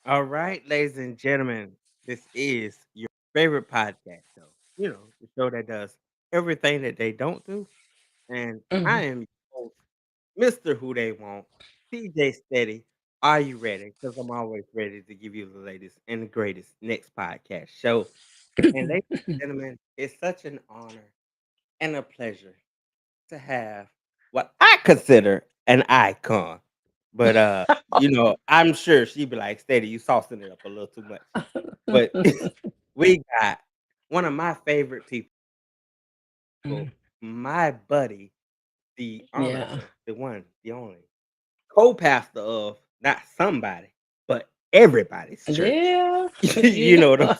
All right, ladies and gentlemen, this is your favorite podcast show. The show that does everything that they don't do. And I Mhm. am your host, Mr. Who They Want, TJ Steady. Are you ready? Because I'm always ready to give you the latest and the greatest next podcast show. And ladies and gentlemen, it's such an honor and a pleasure to have what I consider an icon. But I'm sure she'd be like, Steady, you saucing it up a little too much. But we got one of my favorite people, Mhm. my buddy, the Yeah. honorable, the one, the only co-pastor of not somebody, but everybody's church. Yeah. You Yeah. know what I'm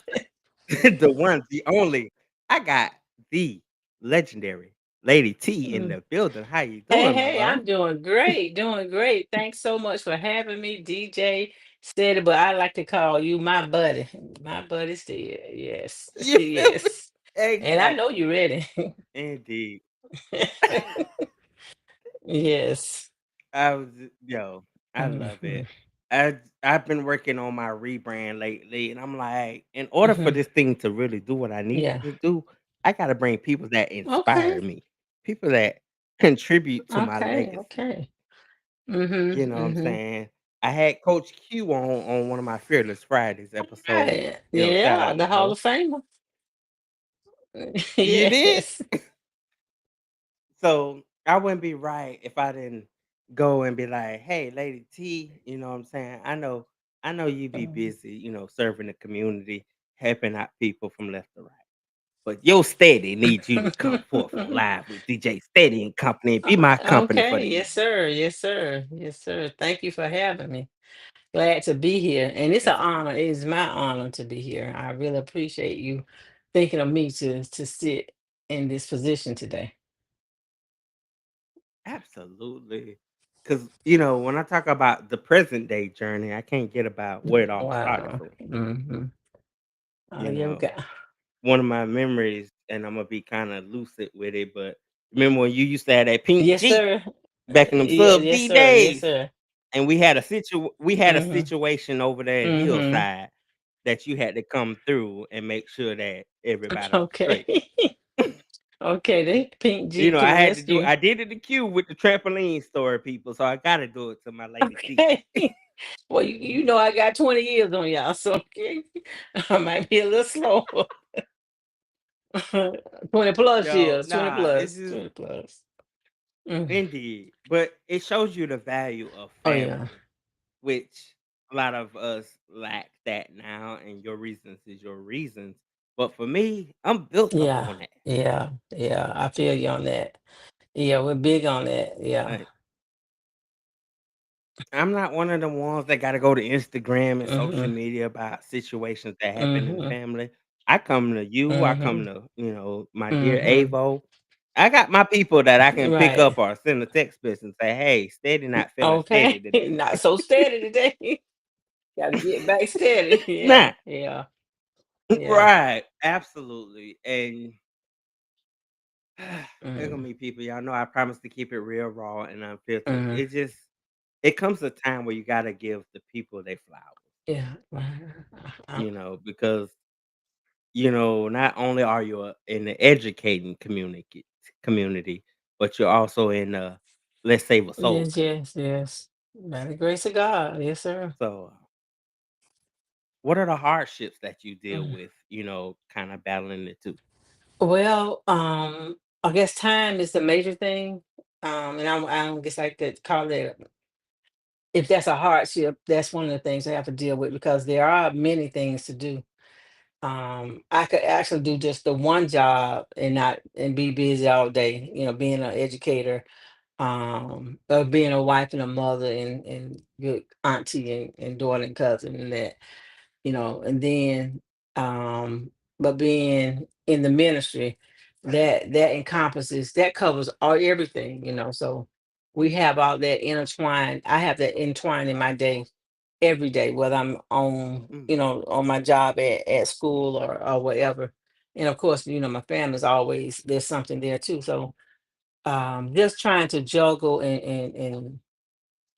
saying? The one, the only. I got the legendary Lady T in Mm. the building. How you Hey, doing, my hey, love? I'm doing great, doing great. Thanks so much for having me, DJ Steady, but I like to call you my buddy. My buddy Steady. Yes. You feel me? Yes. And I know Exactly. you're ready. Indeed. Yes. I was yo, I love Mhm. it. I've been working on my rebrand lately, and I'm like, in order for Mhm. this thing to really do what I need Yeah. to do, I gotta bring people that Okay. inspire me, people that contribute to my Okay. legacy. Okay. Mhm. You know what I'm Mhm. saying? I had Coach Q on one of my Fearless Fridays episodes. Right. Shout Yeah, out the to Hall her. of Famer. You did? Yes. So I wouldn't be right if I didn't go and be like, "Hey, Lady T, you know what I'm saying? I know you be Mhm. busy, serving the community, helping out people from left to right. But your steady needs you to come forth on live with DJ Steady and Company and be my company for Okay. the Yes, evening." sir. Yes, sir. Yes, sir. Thank you for having me. Glad to be here. And it's an That's honor. It is my honor to be here. I really appreciate you thinking of me to sit in this position today. absolutely. Because when I talk about the present day journey, I can't get about where it all started Wow. from. Hmm. Oh, You yeah, we know, got. one of my memories, and I'm gonna be kind of lucid with it, but remember when you used to have that pink Yes, Jeep sir. back in them Yeah, sub yes, D sir. Yes, days, sir. and we had a Hmm. situation over there at Hmm. Hillside that you had to come through and make sure that everybody was Okay. straight. Okay, the pink Jeep to I the had to do rescue. I did it the queue with the trampoline store people, so I gotta do it to my lady T. Okay. Well, you know I got 20 years on y'all, so okay. I might be a little slow. 20 plus Yo, years, 20 nah, it's plus, just 20 plus. Mhm. indeed, but it shows you the value of Oh, yeah. family, which a lot of us lack that now, and your reasons is your reasons. But for me, I'm built up Yeah. on that. Yeah. Yeah. I feel you on that. Yeah, we're big on that. Yeah. Like, I'm not one of the ones that got to go to Instagram and social Mhm. media about situations that happen in the Mhm. family. I come to you. I come Mhm. to my dear Mhm. Avo. I got my people that I can pick Right. up or send a text message and say, "Hey, steady, not feeling steady Okay. today." Not so steady today. Got to get back steady. Yeah. Nah, Yeah. Yeah. right, absolutely, and there gonna Mm. be people, y'all know I promise to keep it real, raw, and unfiltered. Mhm. It comes a time where you gotta give the people their flowers, Yeah. because not only are you in the educating community, but you're also in the let's save a soul Yes, community. yes, yes. By the grace of God. Yes, sir. So, what are the hardships that you deal Mm. with? Kind of battling the two. Well, I guess time is the major thing. And I don't guess I could call it, if that's a hardship, that's one of the things I have to deal with because there are many things to do. I could actually do just the one job and not and be busy all day, being an educator, being a wife and a mother and good auntie and daughter and cousin and that. And then but being in the ministry, that encompasses, that covers all everything, so we have all that intertwined. I have that entwined in my day every day, whether I'm on, Mm. on my job at school or whatever. And of course, my family's always, there's something there too. So just trying to juggle and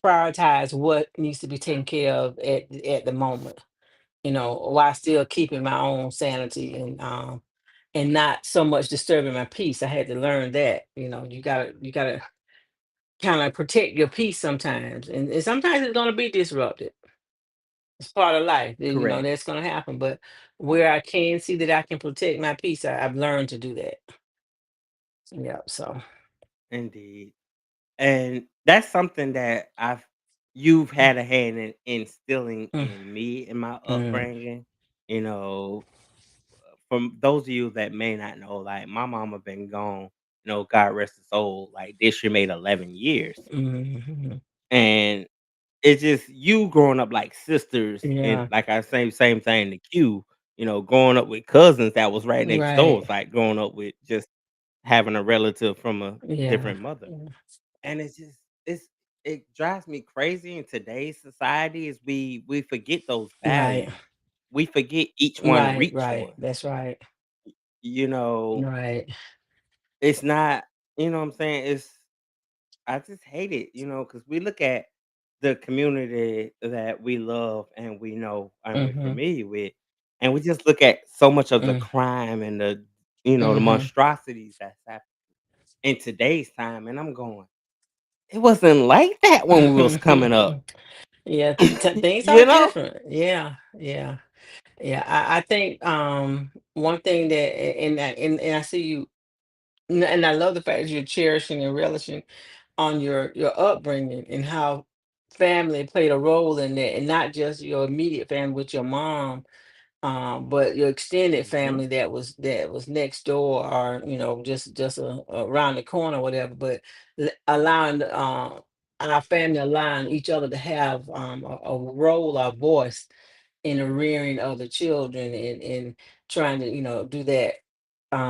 prioritize what needs to be taken care of at the moment, while still keeping my own sanity and not so much disturbing my peace. I had to learn that, you gotta kind of protect your peace sometimes. And sometimes it's gonna be disrupted. It's part of life. Correct. That's gonna happen. But where I can see that I can protect my peace, I've learned to do that. Yeah. So Indeed. And that's something that you've mm, had a hand in instilling mm, in me in my mm, upbringing. You know, from those of you that may not know, like my mama been gone, God rest her soul, like this year made 11 years. mhm. And it's just you growing up like sisters, and Yeah. like I say, same thing to Q, growing up with cousins that was right next door. Right. It's like growing up with just having a relative from a Yeah. different mother. Yeah. And it's it drives me crazy in today's society is we forget those Right. values. We forget each one Right. reach Right. for us. That's right. You know, Right. it's not, what I'm saying? I just hate it, because we look at the community that we love and we know and we're Mm-hmm. familiar with, and we just look at so much of the Mm, crime and the mm-hmm. monstrosities that's happening in today's time, and I'm going, it wasn't like that when we was coming up. Yeah, things are You know? different. Yeah, yeah, yeah. I think one thing that and I see you and I love the fact that you're cherishing and relishing on your upbringing and how family played a role in that, and not just your immediate family with your mom, but your extended Mhm. family that was next door, or just around the corner, or whatever. But allowing our family, allowing each other to have a role or voice in the rearing of the children, and trying to do that,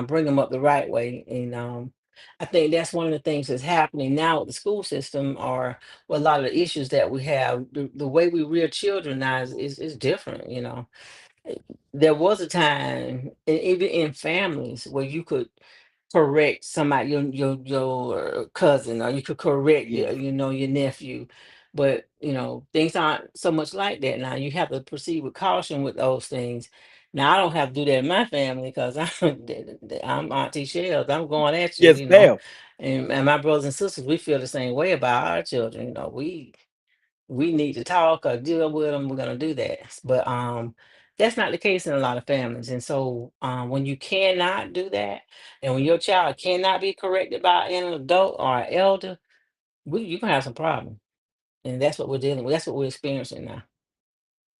bring them up the right way. And I think that's one of the things that's happening now with the school system, or with a lot of the issues that we have. The way we rear children now is different. Eh, there was a time, and even in families, where you could correct somebody, your cousin, or you could correct Yes. your nephew. But things aren't so much like that now. You have to proceed with caution with those things. Now I don't have to do that in my family, because I'm Auntie Shells. I'm going at you, Yes, ma'am. and my brothers and sisters, we feel the same way about our children. We need to talk or deal with them, we're gonna do that. But that's not the case in a lot of families. And so when you cannot do that, and when your child cannot be corrected by an adult or an elder, you can have some problem. And that's what we're dealing with. That's what we're experiencing now.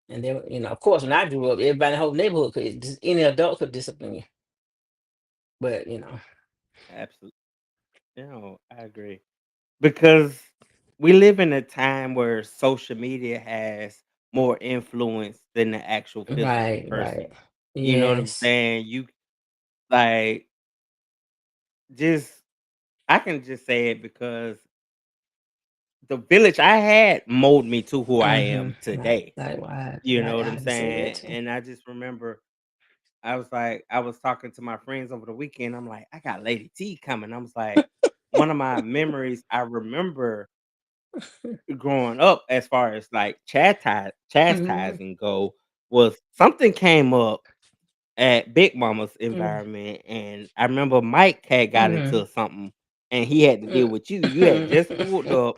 And then, of course, when I grew up, everybody in the whole neighborhood any adult could discipline you. But Absolutely. I agree. Because we live in a time where social media has more influence than the actual physical right, right. person. You know what I'm Yes. saying? You like just I can just say it because the village I had molded me to who I Mm-hmm. am today. Likewise. You know Like what I I'm can say that saying? too. And I just remember I was talking to my friends over the weekend. I'm like, I got Lady T coming. I was like, one of my memories I remember growing up as far as like Mhm, chastising go was something came up at Big Mama's mhm, environment, and I remember Mike had got mhm, into something, and he had to deal mm. with you. You had just pulled up,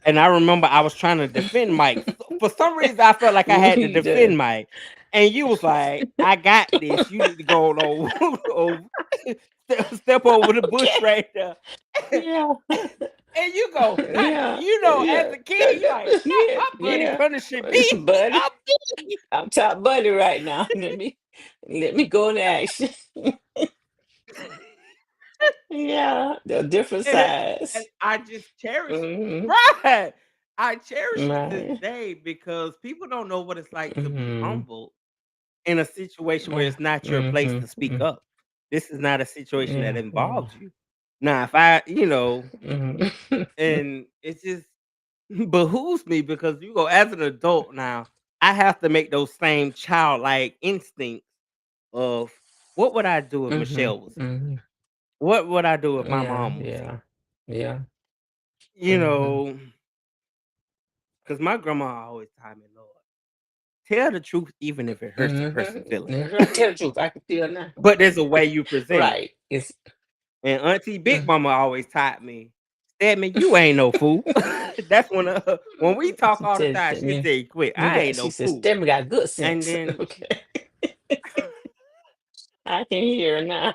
and I remember I was trying to defend Mike. For some reason, I felt like I had to You defend did. Mike, and you was like, "I got this. You need to go on over, step over the bush Okay. right there." Yeah. And you go, "God," Yeah. as Yeah. a kid, you like, "Not Yeah. my buddy Yeah. punishing me." Buddy, I'm me. I'm top buddy right now. Let me go in action. Yeah. The different And and size. I just cherish it. Mhm. Right. I cherish it to this Right. day because people don't know what it's like to be Mhm. humbled in a situation where Yeah. it's not your place Mhm. to speak up. This is not a situation that Yeah. Yeah. involves you. Now, if I, Mhm. and it just behooves me because you go as an adult now, I have to make those same childlike instincts of what would I do if Mhm. Michelle was here? Mhm. What would I do if my Yeah. mom was here? Yeah. Yeah. You Mhm. know, Because my grandma always taught me, Lord, tell the truth even if it hurts a person Mhm. feelings. That's right. Tell the truth. I can feel now. But there's a way you present it. Right. It's And Auntie Big mm. Mama always taught me, Stedman, you ain't no fool. That's when we talk She all the said, time, she yeah, say, quit. you I got. ain't She no said, fool. Stemmer got good And sense. then Okay, I can hear her now.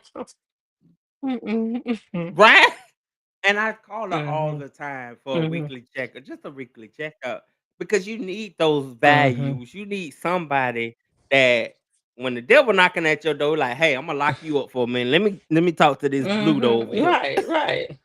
Mm-mm, mhm, right? And I call her all mhm, the time for a mhm, weekly checkup, just a weekly checkup, because you need those mhm, values. You need somebody that when the devil knocking at your door, like, hey, I'm gonna lock you up for a minute. Let me talk to this Bluto over mhm. here. Right, right.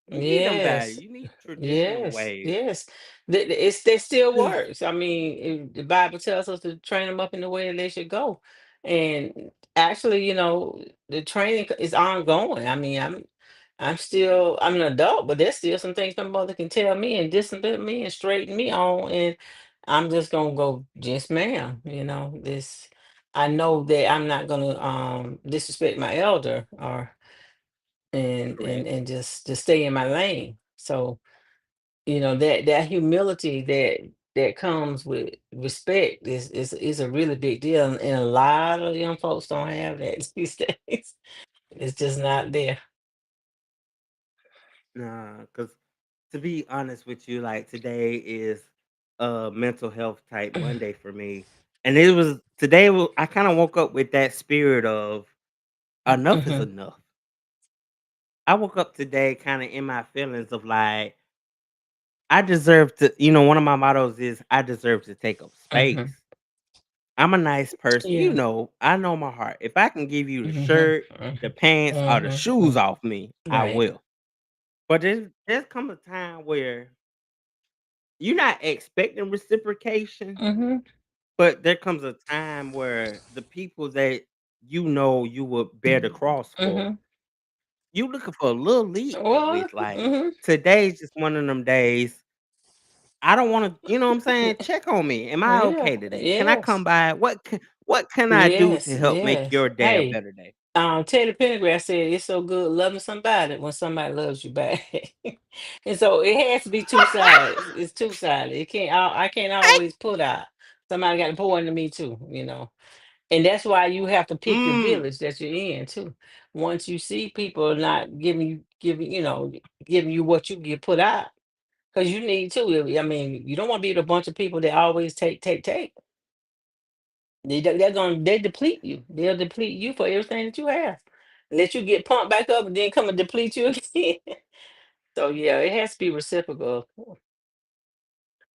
You need them values. Yes, You need traditional yes, ways. yes. It's they still works. I mean, the Bible tells us to train them up in the way that they should go, and actually, the training is ongoing. I mean, I'm an adult, but there's still some things my mother can tell me and discipline me and straighten me on, and I'm just gonna go, yes, ma'am. This. I know that I'm not gonna disrespect my elder or and Correct. and just stay in my lane. So, that humility that comes with respect is a really big deal. And a lot of young folks don't have that these days. It's just not there. Nah, because to be honest with you, like today is a mental health type Monday for me. And it was today I kind of woke up with that spirit of enough is Hmm. enough. I woke up today kind of in my feelings of like I deserve to, one of my mottos is I deserve to take up space. Hmm. I'm a nice person, Yeah. I know my heart. If I can give you the Hmm. shirt, the Hmm. pants, or the shoes Hmm. off me, I Right. will. But there's come a time where you're not expecting reciprocation, Hmm. but there comes a time where the people that you would bear the cross for, Hmm. you looking for a little leeway Well, with. Like hmm. today's just one of them days. I don't want to, you know what I'm saying? Check on me. Am I Yeah. okay today? Can I Yes. come by? What can I do Yes. to help make Yes. your day a Hey. better day? Teddy Pendergrass said it's so good loving somebody when somebody loves you back. And so it has to be two sides. It's two sided. I can't always put out. Somebody got to pour into me too. And that's why you have to pick your Mm, village that you're in too. Once you see people not giving you what you get put out, because you need to. I mean, you don't want to be with a bunch of people that always take, take, take. They deplete you. They'll deplete you for everything that you have. Let you get pumped back up and then come and deplete you again. So yeah, it has to be reciprocal.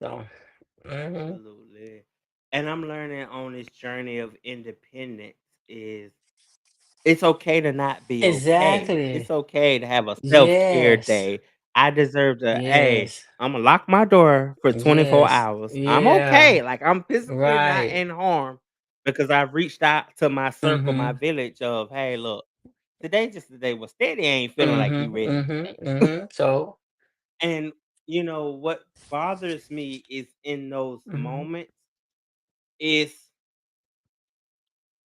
So mhm. absolutely. And I'm learning on this journey of independence is it's okay to not be okay. It's Exactly. okay to have a self-care Yes. day. I deserve to, hey, Yes. Imma lock my door for 24 Yes. hours. I'm Yeah. okay, like, I'm physically not Right. in harm because I've reached out to my circle, my Mhm. village of, "Hey, look, today just the day. Well, Steady ain't feeling like he Mhm. ready Mhm. today." Mhm. So And, what bothers me is in those mhm. moments is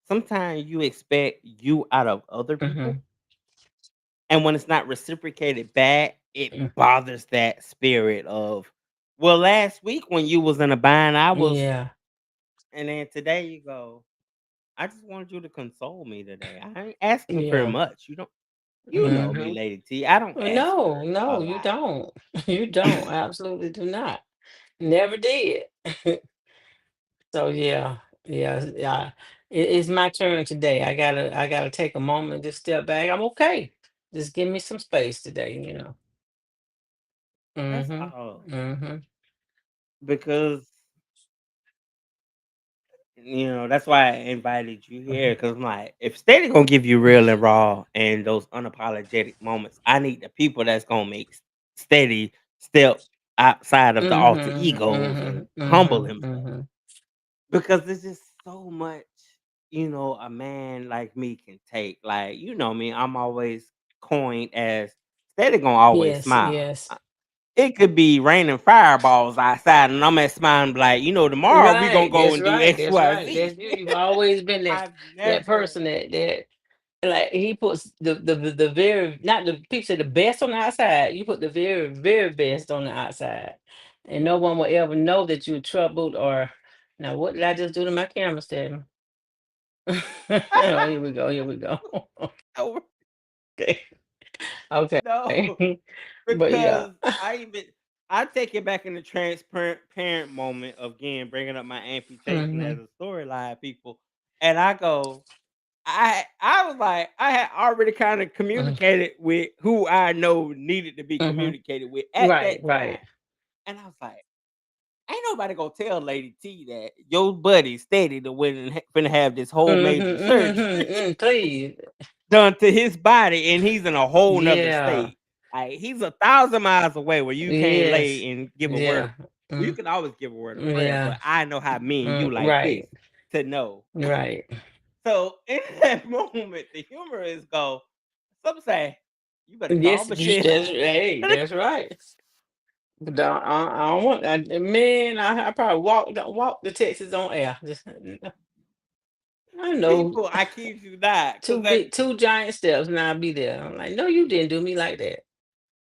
sometimes you expect you out of other people. Mhm. And when it's not reciprocated back, it Mm. bothers that spirit of, well, last week when you was in a bind, I was, Yeah. and then today you go, I just wanted you to console me today. I ain't asking for Yeah. much. You know me, Mhm. Lady T. I don't ask No, for a no, you lot. don't. You don't. Absolutely do not. Never did. So yeah, yeah, yeah. It's my turn today. I gotta take a moment and just step back. I'm okay. Just give me some space today. That's Mm-hmm. all. Mm-hmm. Because that's why I invited you here. Hmm. Cause I'm like, if Steady gonna give you real and raw and those unapologetic moments, I need the people that's gonna make Steady step outside of the alter Mm-hmm. egos and Mm-hmm. humble Mm-hmm. himself. Mm-hmm. Because there's just so much, a man like me can take. Like, me, I'm always coined as Steady gonna always Yes, smile. yes. It could be raining fireballs outside, and I'm at smiling like, tomorrow we gonna Right. go That's and do right. X, That's Y, right. Z. That's you. You've always been that I've that never person that like he puts the very not the picture the best on the outside. You put the very, very best on the outside. and no one will ever know that you're troubled or now what did I just do to my camera stand? Oh, here we go, here we go. No, Okay. Okay. no, But yeah. because I take it back in the transparent parent moment of again bringing up my amputation as Mhm, a storyline, people, and I go, I was like, I had already kind of mhm, communicated with who I know needed to be mhm. communicated with at Right, that right. time, and I was like, ain't nobody gonna tell Lady T that your buddy steady the winning finna have this whole Mhm, major mhm, surgery mhm, please. done to his body, and he's in a whole nother Yeah. state. Like he's 1,000 miles away where you can't Yes. lay and give a word. Yeah. Well, you Mm, can always give a word of prayer, yeah. but I know how me and you like this Right. to know. Right. So in that moment, the humor is go. Some say, "You better call Yes, Michelle." that's hey, that's right. But I don't want man, I probably walk the Texas on air. Just I know People, I kid you not, because two big two giant steps and I'll be there. I'm like, no, you didn't do me like that.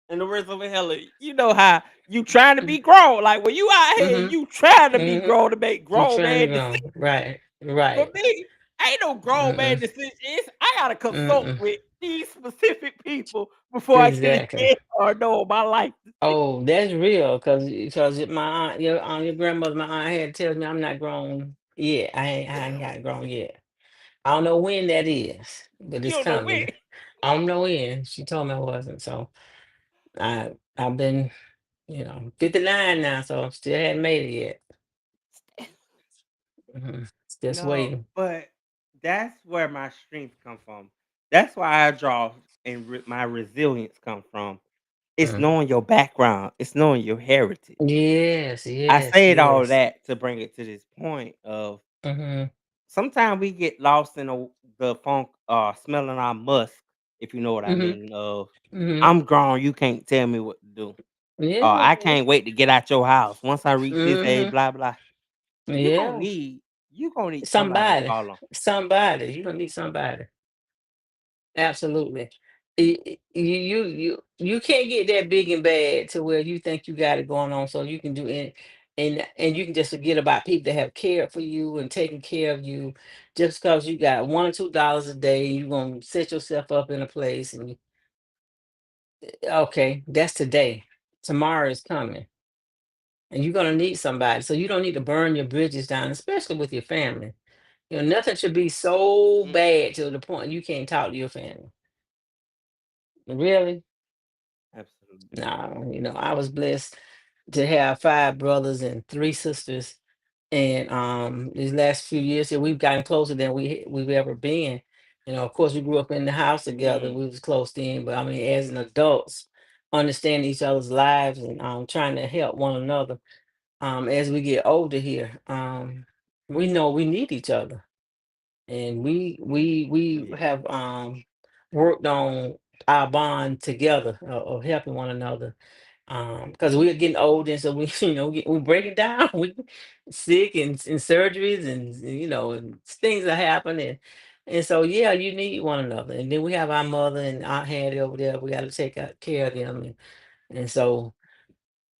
in the words of a hell, you know how you trying to be grown. Like when you out here, Mm-hmm. you trying to be Mm-hmm. grown to make You grown trying to man decisions. go. Right. For Right. me, ain't no grown man Mm-mm. decisions. I gotta consult Mm-mm. with these specific people before I get a Exactly. yes or no on my life. Oh, that's real, because my your grandmother, my aunt had to tell me I'm not grown yet. I ain't got grown yet. I don't know when that is, but You it's don't know when. coming. I don't know when. She told me I wasn't. So I've been, 59 now, so still hadn't made it yet. Just No, waiting. but that's where my strength come from. That's why I draw and my resilience come from. It's Mm. knowing your background. It's knowing your heritage. Yes, I yes, said all yes. that to bring it to this point of Hmm. sometimes we get lost in the funk, smelling our musk, if you know what I Hmm. mean. Of Hmm. I'm grown, you can't tell me what to do. Yeah. I can't wait to get out your house. Once I reach this age, Hmm. blah blah. You gonna Yeah. need you gonna need somebody to Somebody, call on. somebody. You're gonna need somebody. Absolutely. You can't get that big and bad to where you think you got it going on, so you can do it, and you can just forget about people that have cared for you and taken care of you, just because you got $1 or $2 a day. You gonna set yourself up in a place, and okay, that's today. Tomorrow is coming, and you're gonna need somebody. So you don't need to burn your bridges down, especially with your family. Nothing should be so Mm, bad to the point you can't talk to your family. Really? absolutely. No, I was blessed to have five brothers and three sisters. And these last few years here, we've gotten closer than we've ever been. Of course, we grew up in the house together. Mm, We was close in, but I mean, as an adults, understanding each other's lives and trying to help one another. As we get older here, we know we need each other, and we yeah. have worked on our bond together of helping one another because we're getting old and so we we're breaking down we sick and surgeries and things are happening and so yeah you need one another and then we have our mother and Aunt Hattie over there we got to take care of them and so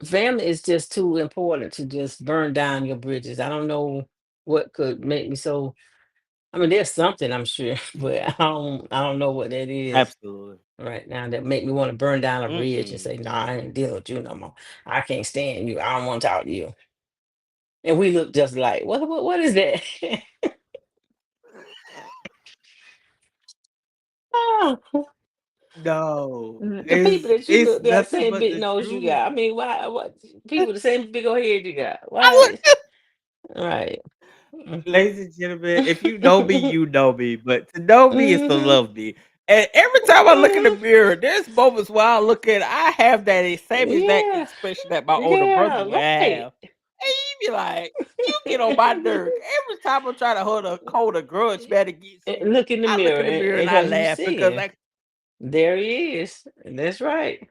family is just too important to just burn down your bridges. I don't know what could make me so I mean, there's something I'm sure, but I don't know what that is Absolutely. right now that make me want to burn down a bridge and Mm-mm. say, "No, I ain't dealing with you no more. I can't stand you. I don't want to talk to you." And we look just like, what is that? Oh, No, the people that you it's look that nothing same but big the nose you truth. got. I mean, why? What people the same big old head you got? I Why? Right. Ladies and gentlemen, if you know me, you know me, but to know me is to Hmm. love me. And every time I look in the mirror, there's moments where I look at I have that same exact Yeah. expression that my older brother Yeah. would Right. have. And you be like, you get on my nerve. Every time I'm trying to hold a grudge man against you, Look in the I look mirror in the mirror and I because you laugh because seeing. I There he is. That's right.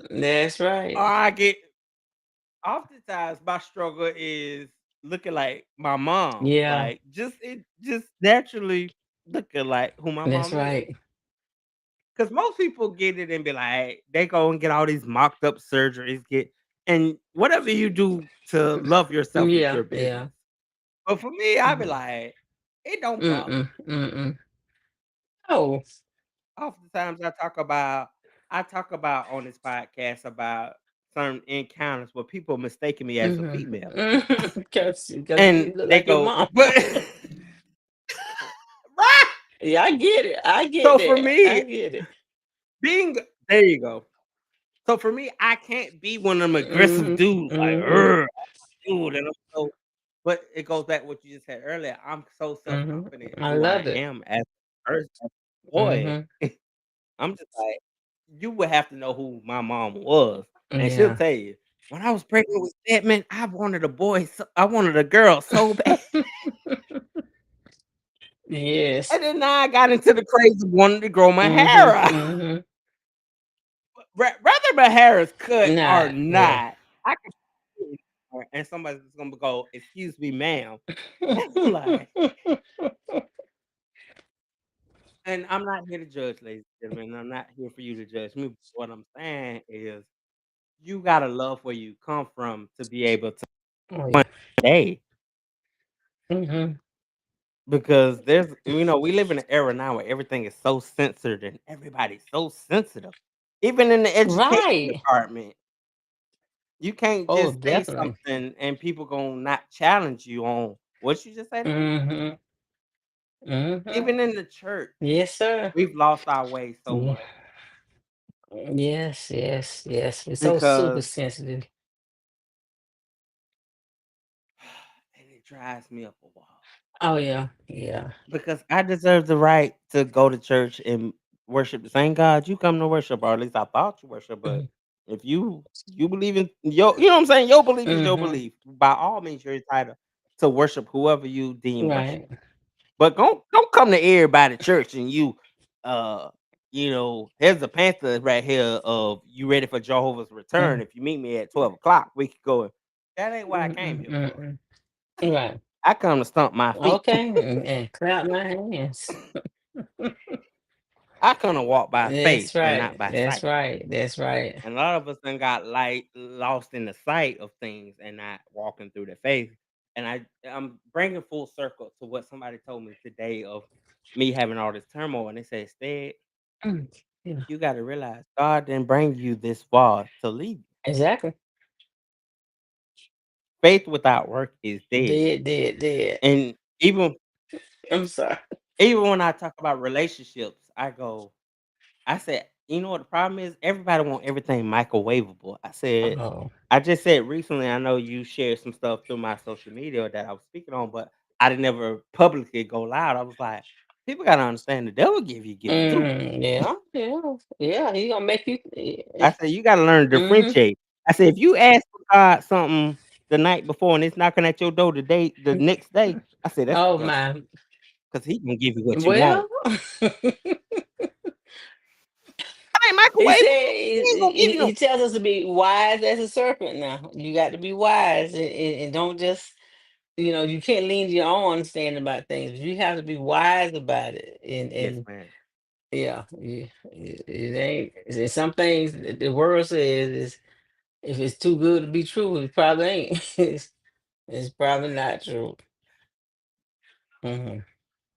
That's or right. I get oftentimes my struggle is looking like my mom. Yeah, Like just naturally looking like who my that's mom is. right. Cause most people get it and be like, they go and get all these mocked up surgeries, get and whatever you do to love yourself is Yeah, your yeah. business. But for me, I be Mhm. like, it don't bother Mm-mm, me. mm-mm. Oh. Oftentimes I talk about on this podcast about certain encounters where people mistaking me as a Mhm. female. Because And you look they like your go, mom. but right. Yeah, I get it. I get So for that. I me, get it. being there you go. So for me, I can't be one of them aggressive Mhm, dudes like, mhm, dude, and I'm so but it goes back to what you just said earlier. I'm so mhm. self-confident in I who I love it. am as a person, as a boy. Mhm. I'm just like, you would have to know who my mom was, and she'll Yeah. tell you, "When I was pregnant with Stedman, I wanted a boy I wanted a girl so bad." Yes. And then now I got into the craze of wanting to grow my hair Mhm, out. mhm. Whether my hair is cut or Not, yeah. not, I can and somebody's just gonna go, "Excuse me, ma'am." I'm like and I'm not here to judge, ladies and gentlemen. I'm not here for you to judge me. What I'm saying is you gotta love where you come from to be able to Oh, one yeah. day. Mhm. Because we live in an era now where everything is so censored and everybody's so sensitive. Even in the education Right. department, you can't Oh, just say definitely. something and people gonna not challenge you on what you just said again. Mhm, mhm. Even in the church, Yes, sir. we've lost our way so Yeah. much Yes, yes, yes. We're so super because sensitive. and it drives me up a wall. Oh, yeah. Yeah. Because I deserve the right to go to church and worship the same God you come to worship, or at least I thought you worship. But Mhm. if you believe in you know what I'm saying, your belief is your Mhm. belief. By all means, you're entitled to worship whoever you deem worship. Right. But don't come to everybody church and uh here's a panther right here of you ready for Jehovah's return. Mm. If you meet me at 12 o'clock, we could go. That ain't what I came Mm-mm, here for. mm-mm. Right. I come to stomp my feet. Okay, and clap my hands. I come to walk by faith That's and not right. by That's sight. right. That's right. And a lot of us done got lost in the sight of things and not walking through the faith. And I'm bringing full circle to what somebody told me today of me having all this turmoil. And they said, "Stead, Mm. Yeah. you got to realize God didn't bring you this far to leave you. Exactly. Faith without work is dead." Dead, dead, dead. And I'm sorry. even when I talk about relationships, I said, "You know what the problem is? Everybody want everything microwavable." Oh. I just said recently, I know you shared some stuff through my social media that I was speaking on, but I didn't never publicly go loud. I was like, people gotta understand the devil give you gifts too. Yeah, yeah, yeah. He gonna make you. I said, you gotta learn to Mm-hmm. differentiate. I said, if you ask for God something the night before and it's knocking at your door the next day, I said that's the Oh devil. my. Because he can give you what you want. Well, That ain't he said microwavable. He ain't gonna give you he no tells us to be wise as a serpent. Now you got to be wise and don't just you can't lean to your own understanding about things. You have to be wise about it. yes, And man. yeah, it ain't. Some things that the world says is if it's too good to be true, it probably ain't. It's probably not true. Hmm.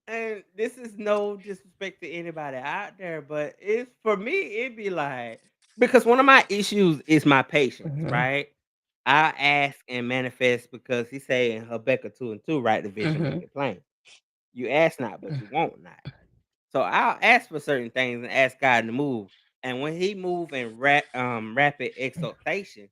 And this is no disrespect to anybody out there, but it's for me, it'd be like because one of my issues is my patience, Hmm. right? I ask and manifest because he say in Habakkuk 2:2, write the vision, Hmm. make it plain. You ask not, but you won't not. So I'll ask for certain things and ask God to move. And when he move in rapid exaltation,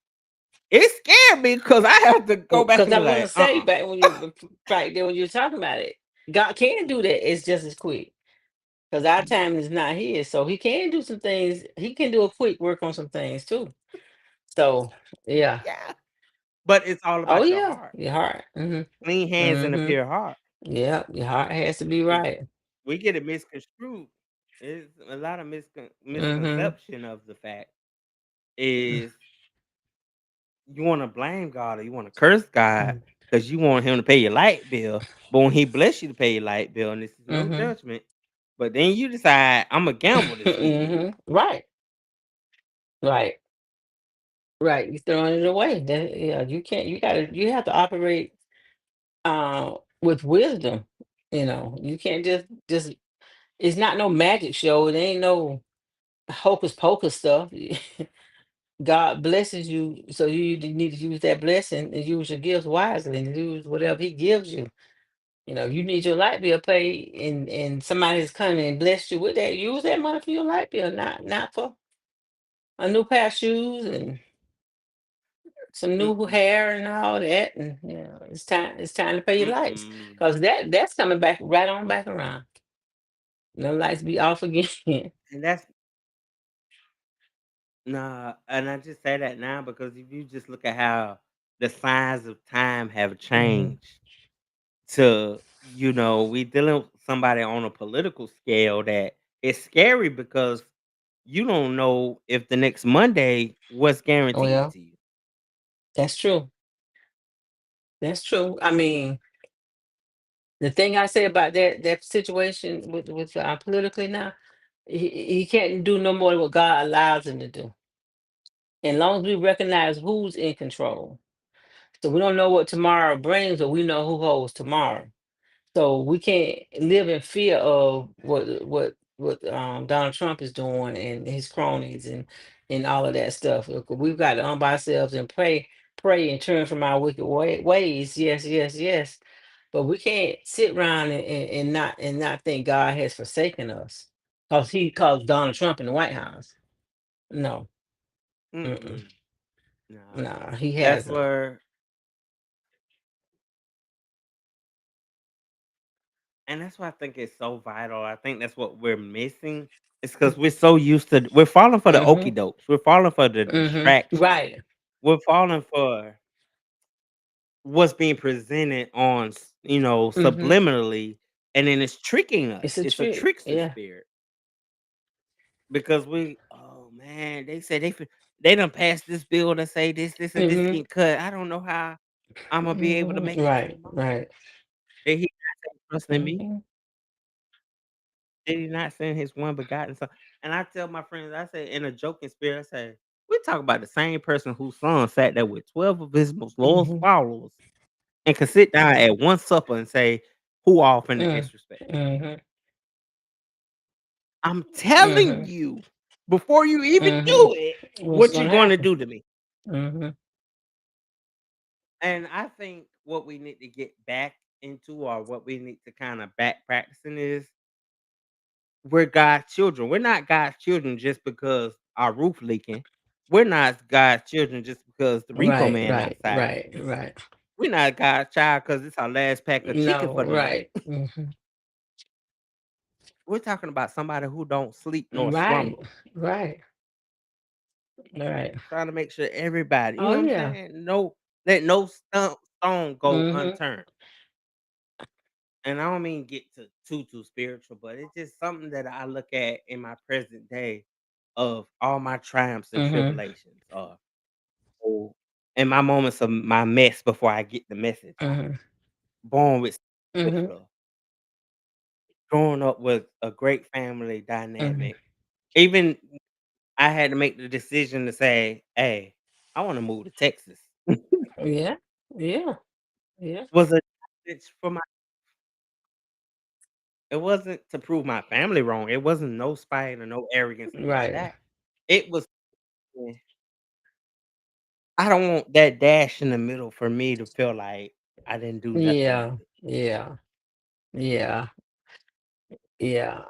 it scared me because I have to go back Because and I be was gonna like, say back when you back there when you were talking about it, God can do that. It's just as quick. Because our time is not his, so he can do some things. He can do a quick work on some things too. So yeah. yeah. But it's all Oh about your yeah, heart. your heart. Hmm. Clean hands and a Hmm. pure heart. Yeah, your heart has to be 'Cause right. we get it misconstrued. It's a lot of Hmm. misconception of the fact is you want to blame God or you want to curse God because you want him to pay your light bill. But when he bless you to pay your light bill, and this is no Hmm. judgment, but then you decide I'm gonna gamble this weekend. Hmm. Right. Right. right, you're throwing it away. That, yeah, you can't. You have to operate with wisdom. You can't just. It's not no magic show. It ain't no hocus pocus stuff. God blesses you, so you need to use that blessing and use your gifts wisely and use whatever He gives you. You need your light bill paid, and somebody's coming and blessed you with that. Use that money for your light bill, not for a new pair of shoes and some new Mm-mm, hair and all that. And it's time to pay your lights, mm-mm. because that's coming back right on back around. No lights be off again. And that's nah, and I just say that now because if you just look at how the signs of time have Hmm. changed to, we dealing with somebody on a political scale that it's scary because you don't know if the next Monday what's guaranteed Well, to you. that's true. That's true. I mean, the thing I say about that situation with politically now, he can't do no more than what God allows him to do. And long as we recognize who's in control, so we don't know what tomorrow brings, but we know who holds tomorrow. So we can't live in fear of what Donald Trump is doing and his cronies and all of that stuff. Look, we've got to humble ourselves and pray and turn from our wicked ways. Yes, yes, yes. But we can't sit around and not think God has forsaken us because he calls Donald Trump in the White House. No, mm-mm, Mm-mm. Nah. no, he That's hasn't. where and that's why I think it's so vital. I think that's what we're missing. It's because we're falling for the okey Mm-hmm, dokes. We're falling for the mm-hmm. distractions. Right. We're falling for what's being presented on, Mm-hmm. subliminally, and then it's tricking us. It's a It's a trick. trickster Yeah. spirit because oh man, they said they done passed this bill to say this, and this Mm-hmm. getting cut. I don't know how I'm gonna be able to Mhm. make it to Right, tomorrow. right. Did he not say trust in me? Mhm, Did he not send his one begotten son? And I tell my friends, I say in a joking spirit, I say, we talk about the same person whose son sat there with 12 of his most loyal mhm, followers and could sit down at one supper and say, who off in the mm, disrespect? mhm, I'm telling mhm, you, before you even mhm. do it, What's what you're gonna going to happen? do to me. Mhm, And I think what we need to get back into or what we need to kind of back practicing is we're God's children. We're not God's children just because our roof leaking. We're not God's children just because the repo right, man right, outside. right, right. We're not God's child because it's our last pack of chicken No, for the night. right. Mhm. We're talking about somebody who don't sleep nor Right, slumber, right, right. trying to make sure everybody, you Oh, know what I'm yeah. saying? Let no stone go Mhm, unturned. And I don't mean get to too spiritual, but it's just something that I look at in my present day of all my triumphs and mhm, tribulations. Oh, in my moments of my mess before I get the message. I'm mhm, born with mhm, love, growing up with a great family mhm. dynamic. Even I had to make the decision to say, "Hey, I want to move to Texas." Yeah, yeah, yeah. Was a it's for my it wasn't to prove my family wrong. It wasn't no spite or no arrogance or none of Right. that. It was eh, I don't want that dash in the middle for me to feel like I didn't do nothing with Yeah, it. yeah, yeah, yeah.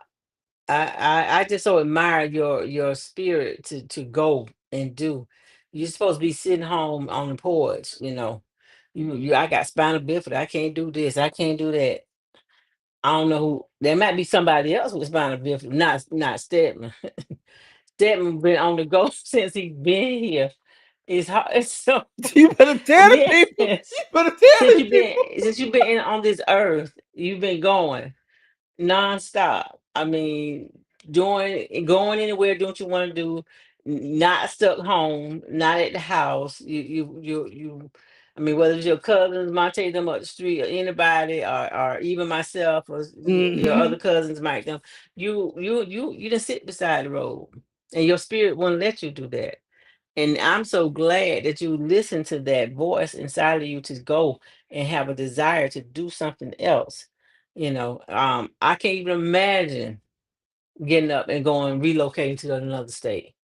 I just so admire your spirit to go and do. You're supposed to be sitting home on the porch. I got spinal bifida. I can't do this. I can't do that. I don't know who. There might be somebody else with spinal bifida, not Stedman. Stedman been on the go since he been here. It's hard. It's so You better tell the people. yes. You better tell Since these you've been people. since you've been on this earth, you've been going nonstop. I mean, going anywhere, doing what you want to do, not stuck home, not at the house. You. I mean, whether it's your cousins might take them up the street, or anybody, or even myself, or your other Mhm. cousins might them. You just sit beside the road, and your spirit won't let you do that. And I'm so glad that you listen to that voice inside of you to go and have a desire to do something else. I can't even imagine getting up and going relocating to another state.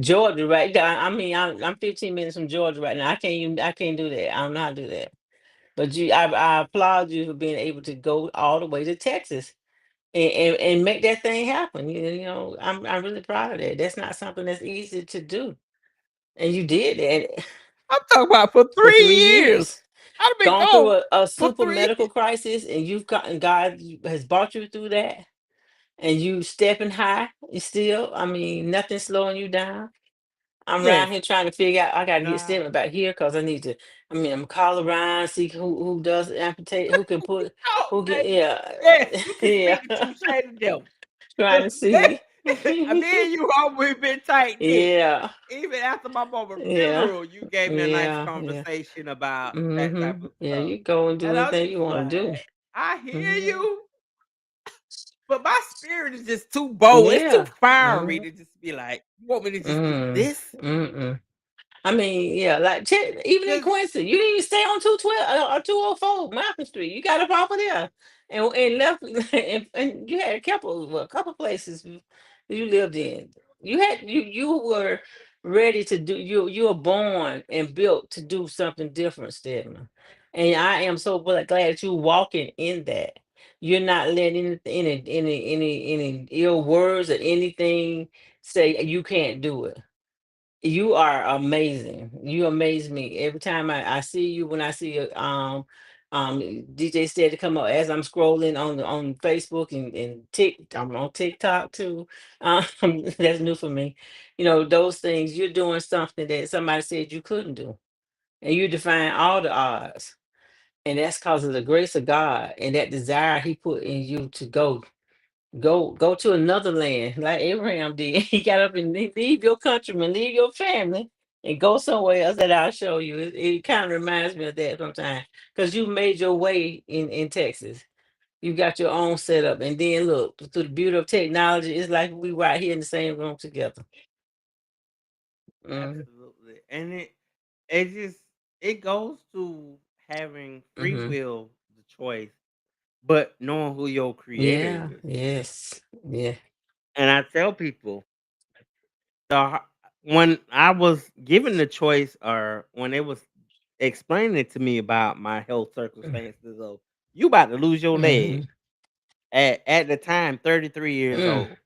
Georgia, right? I mean, I'm 15 minutes from Georgia right now. I can't do that. I don't know how to do that. But I applaud you for being able to go all the way to Texas and make that thing happen. I'm really proud of that. That's not something that's easy to do, and you did that I'm talking about for for 3 three years. years. I've been Gone through gone a for super 3 medical crisis, and God has brought you through that, and you stepping high. You still, I mean, nothing slowing you down. I'm around Yes. here trying to figure out. I got to get Nah. stem back here because I need to. I mean, I'm call around, see who does amputate, who can put, Oh, who man. can, yeah, Yes, you can yeah. speak the true shade of them. Trying 'Cause to see. me and you always been tight knit. Yeah, Even after my mama yeah, funeral, you gave me a nice yeah, yeah. conversation about that type of Yeah, stuff. you go and do And I'm anything you just want to do. like, I hear Mhm. you, but my spirit is just too bold. It's too Yeah. fiery Mm-hmm. to just be like, you want me to just do Mm, this? mm-mm. I mean, yeah, like even in Because Quincy, you didn't even stay on 212 or 204 Mountain Street. You got up off of there and left, and you had a couple places you lived in. You were ready to do. You were born and built to do something different, Stedman. And I am so glad that you walking in that. You're not letting any ill words or anything say you can't do it. You are amazing. You amaze me every time I see you. When I see you, DJ said to come up as I'm scrolling on Facebook and I'm on TikTok too. That's new for me. Those things. You're doing something that somebody said you couldn't do, and you define all the odds. And that's because of the grace of God and that desire He put in you to go to another land like Abraham did. He got up and leave your countrymen, leave your family, and go somewhere else that I'll show you. It kind of reminds me of that sometimes because you made your way in Texas. You got your own setup, and then look through the beauty of technology. It's like we right here in the same room together. Mm-hmm. absolutely. And it just it goes to having free Mm-hmm. will, the choice, but knowing who your creator Yeah. is. Yes. Yeah. And I tell people when I was given the choice or when it was explaining it to me about my health circumstances of you about to lose your leg Mm-hmm. at the time 33 years Mm, old.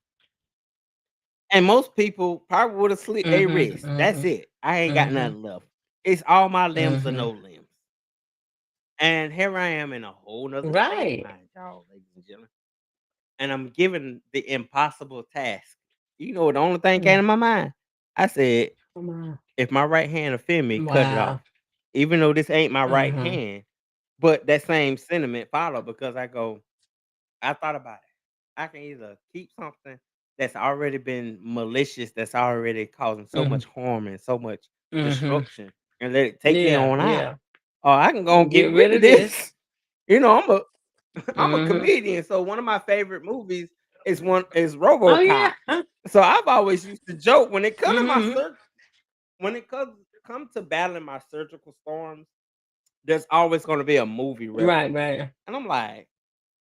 And most people probably would have slit their mm-hmm. wrist. That's Mm-hmm. it. I ain't got Mm-hmm. nothing left. It's all my limbs or Mm-hmm. no limbs. And here I am in a whole nother state, Right. mind y'all, ladies and gentlemen. And I'm given the impossible task. You know, the only thing came Mm. to my mind. I said, Come on. if my right hand offend me, cut it Wow. off. Even though this ain't my right Mhm. hand, but that same sentiment followed because I thought about it. I can either keep something that's already been malicious, that's already causing so Mhm. much harm and so much Mhm. destruction, and let it take me Yeah, on out. yeah. Or I can go and Get get rid rid of of this. this. You know, I'm a Mhm. comedian, so one of my favorite movies is Oh RoboCop. yeah. Huh? So I've always used to joke when it come to my Mhm. when it come to battling my surgical storms, there's always gonna be a movie Right, reference. right. And I'm like,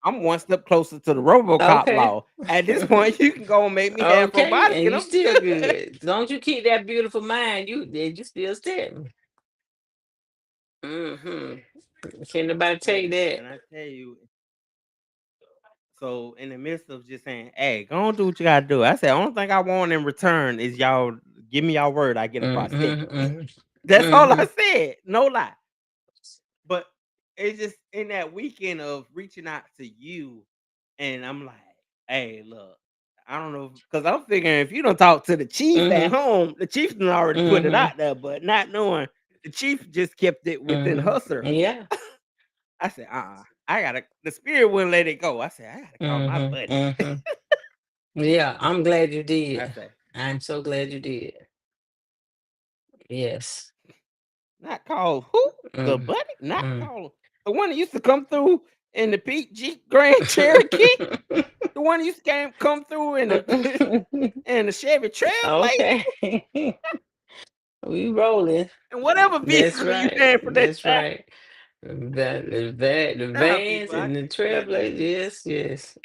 I'm one step closer to the RoboCop Okay. law. At this point, you can go and make me half Okay, robotic and and you I'm still good. good. As long as you keep that beautiful mind, you still standing. Mhm. Can't nobody take that. And I tell you, so in the midst of just saying, "Hey, go on do what you gotta do," I said, "Only thing I want in return is y'all give me y'all word I get a Mhm. prosthetic." Mhm. That's all I Mhm. said, no lie. But it's just in that weekend of reaching out to you, and I'm like, "Hey, look, I don't know," because I'm figuring if you don't talk to the chief at Mhm. home, the chief done already put it Mhm. out there, but not knowing the chief just kept it within Mhm. her circle. Yeah. I said, I gotta." The spirit wouldn't let it go. I said, "I gotta call my Mhm. buddy." Mhm. Yeah, I'm glad you I did. say, I'm so glad you did. Yes. "Not call who? The Mm, buddy? Not mm. call the one that used to come through in the Pete Jeep Grand Cherokee." The one you came come through in the in the Chevy Trailblazer? Okay. We rolling. And whatever That's vehicle you right. had for that That's time. right. The Nah, vans people, I and the can't stand that. trailblazers. Yes, yes.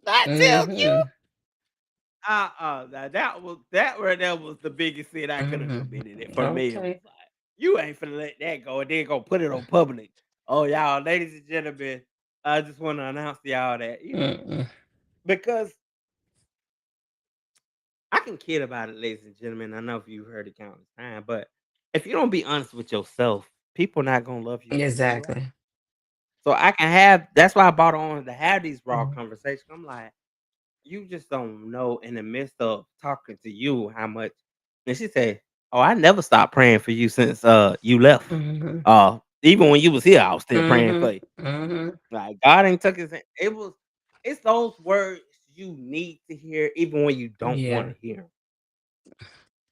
I tell you. Mhm. Now that right there was the biggest sin I could have Mhm. committed. It for me, it was Okay. like you ain't finna let that go, and then go put it on public. Oh, y'all, ladies and gentlemen, I just want to announce to y'all that Mm-mm. because I can kid about it, ladies and gentlemen. I know if you heard it countless time, but if you don't be honest with yourself, people not gonna love you for who you are. Exactly. So I can have. That's why I bought on to have these raw Mhm. conversations. I'm like, you just don't know in the midst of talking to you how much. And she said, "Oh, I never stopped praying for you since you left. Mhm. Even when you was here, I was still praying for Mhm. you. Mhm. Like God ain't took his. It was. It's those words you need to hear, even when you don't want Yeah. to hear 'em.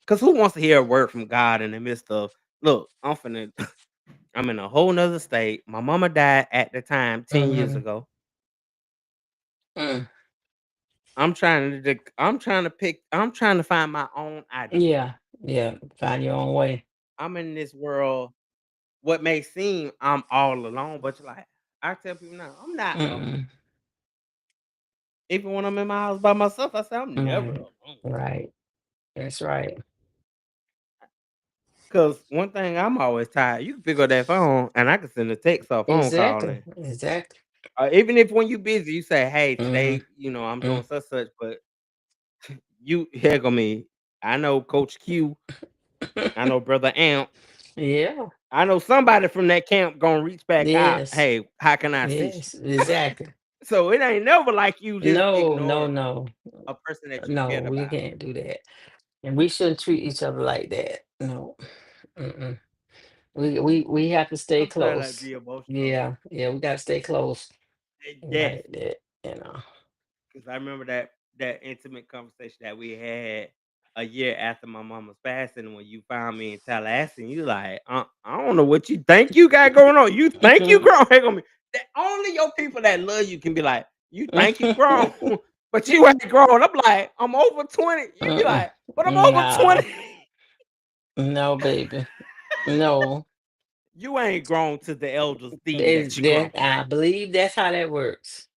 Cause who wants to hear a word from God in the midst of look, I'm finna I'm in a whole nother state. My mama died at the time 10 years Mhm. ago. Mm. I'm trying to find my own identity. Yeah. Yeah. Find your own way. I'm in this world, what may seem I'm all alone, but like I tell people now, I'm not alone. Mm-mm. Even when I'm in my house by myself, I say I'm never Right. alone. Right. That's right. Cause one thing I'm always tired, you can pick up that phone and I can send a text or phone call Exactly. in. Exactly. Even if when you busy, you say, "Hey, Mhm. today, I'm doing Mm. such," but you heck on me. I know Coach Q. I know Brother Amp. Yeah. I know somebody from that camp gonna reach back out. Yes. Hey, how can I assist Yes. you? Exactly. So it ain't never like you just No, no, ignore no. a person that you No, cared we about. can't do that. And we shouldn't treat each other like that. No. Mm-mm. We have to stay I'm trying not to close. be emotional, Yeah. Yeah, we gotta stay close yes, like that. because I remember that intimate conversation that we had a year after my mama's passing. When you found me in Tallahassee, and you like, I don't know what you think you got going on. You think you grown? Heck on me. That only your people that love you can be like, you think you grown, but you ain't grown. I'm like, I'm over 20. You be Mm-mm. like, but I'm over No, 20. no, baby. No. You ain't grown to the elders deem that you grown. I believe that's how that works.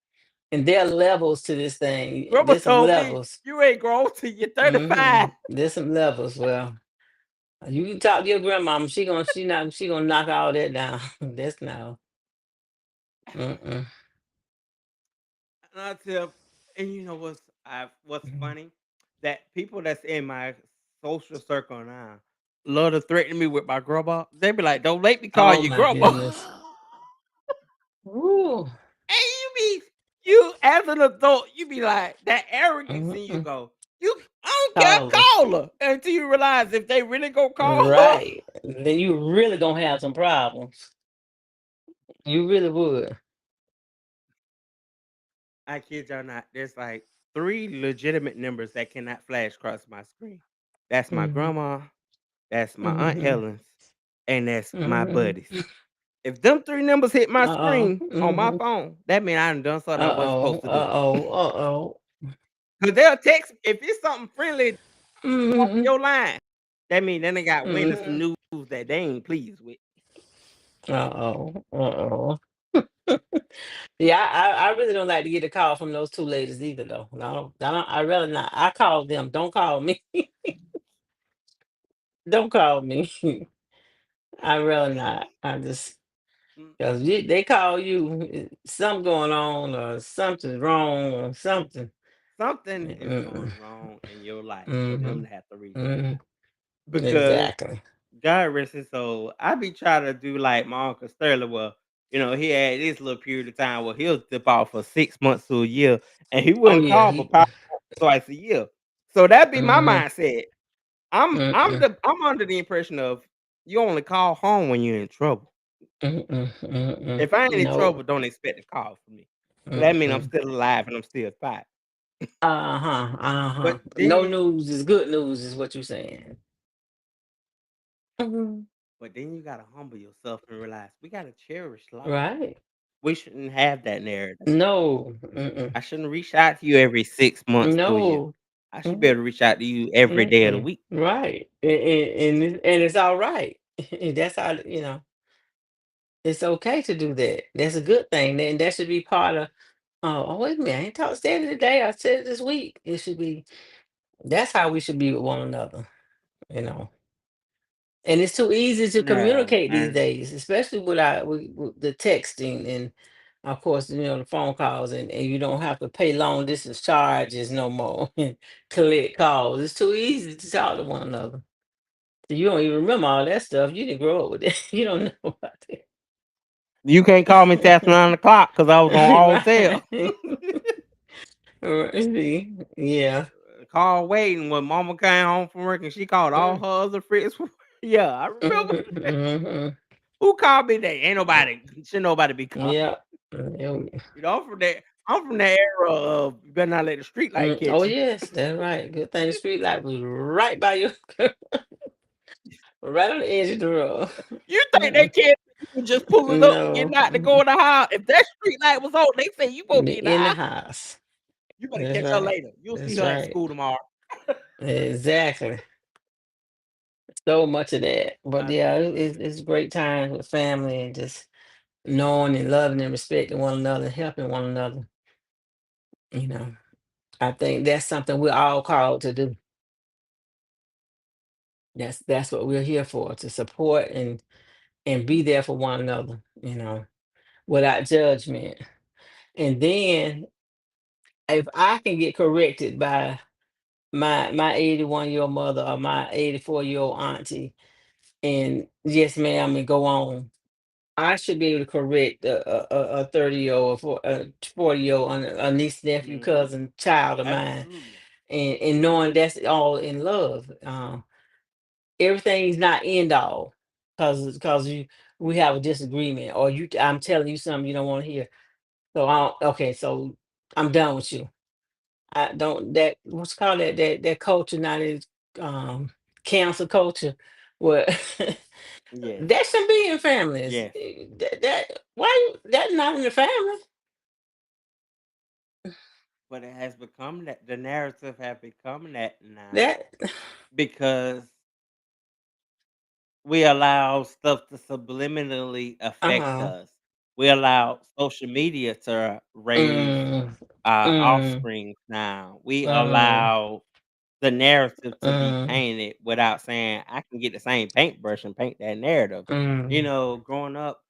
And there are levels to this thing. Grandma There's some told me levels. you ain't grown till you're 35. There's some levels. Well, you can talk to your grandmama. She gonna knock all that down. That's no. Mm-mm. And I tell, and you know what's funny? That people that's in my social circle now love to threaten me with my grandma. They be like, "Don't let me call Oh you my grandma." goodness. Ooh. And you as an adult, you be like that arrogance in you Mm-mm. go. You I don't care, Call her. call her until you realize if they really go call her. Right. Then you really gonna have some problems. You really would. I kid y'all not. There's like three legitimate numbers that cannot flash across my screen. That's my Mhm. grandma, that's my aunt Mhm. Helen's, and that's my Mhm. buddies. If them 3 numbers hit my Uh-oh. screen on my Mhm. phone, that mean I done something I wasn't Uh-oh. supposed to do. Uh-oh. Uh-oh. Cause they'll text if it's something friendly off Mhm. your line, that mean then they got wind of some Mhm. news that they ain't pleased with. Uh-oh. Uh-oh. Yeah, I really don't like to get a call from those two ladies either though. No, I rather not. I call them. Don't call me. Don't call me. I rather not. I just Mm, because they call you, something going on or something's wrong or something. something is Mm-mm. going wrong in your life for them Mhm. to have to reach out. Mhm. Because Exactly. God rest his soul, I be trying to do like my Uncle Sterling. Well, he had this little period of time where he'll dip off for 6 months to a year, and he Oh wouldn't yeah, call but he. probably twice a year. So that be my Mhm. mindset. I'm under the impression of you only call home when you're in trouble. Mm-mm. Mm-mm. If I ain't in No. trouble, don't expect a call from me. So that means I'm Mm-mm. still alive and I'm still fine. Uh-huh. Uh-huh. But then No you news is good news, is what you're saying. Mhm. but then you gotta humble yourself and realize we gotta cherish life. Right. We shouldn't have that narrative. No. Mm-mm. I shouldn't reach out to you every 6 months to a year. No. She Mhm. better reach out to you every day of the Mm-mm. week. Right. And it's all right. That's how, it's okay to do that. That's a good thing. And that should be part of, oh, wait a minute, I ain't talked said it today. I said it this week. It should be, that's how we should be with one another, you know. And it's too easy to Yeah, communicate these and days, especially with the texting and of course, the phone calls and you don't have to pay long distance charges no more and collect calls. It's too easy to talk to one another. So you don't even remember all that stuff. You didn't grow up with it. You don't know about you can't call me past that. 9 o'clock because I was on all Right. tell. Right. See? Yeah. Call waiting when mama came home from work and she called all Mm. her other friends. Yeah, I remember. Mhm, mhm. Who called me that? Ain't nobody. Should nobody be calling. Yeah. Yeah. I'm from that era of you better not let the street light Oh catch you. yes, that's right. Good thing the street light was right by you, right on the edge of the road. You think they Mm-mm. care if you just pulling up, No. getting out to go in the house? If that street light was on, they say you gonna be in the In the house. house. You better That's catch her right. later. You'll see That's her at right. school tomorrow. Exactly. So much of that. But I yeah, tell you. it's great times with family and just knowing and loving and respecting one another, helping one another. You know, I think that's something we're all called to do. That's what we're here for, to support and be there for one another, without judgment. And then if I can get corrected by my 81-year-old mother or my 84-year-old auntie, and yes, ma'am, and go on. I should be able to correct a 30-year-old or a 40-year-old, a niece, nephew, Mhm. cousin, child of mine, Absolutely. and knowing that's all in love. Everything's not end all because you we have a disagreement or I'm telling you something you don't want to hear. So okay, so I'm done with you. I don't that what's called that culture now is um cancel culture where Yes. that shouldn't be in families. Yes. That why that's not in the family. But it has become that the narrative have become that now That because we allow stuff to subliminally affect uh us. We allow social media to raise mm, our mm, offspring now. We mm, allow the narrative to be mm, painted without saying, "I can get the same paintbrush and paint that narrative." mm, Growing up,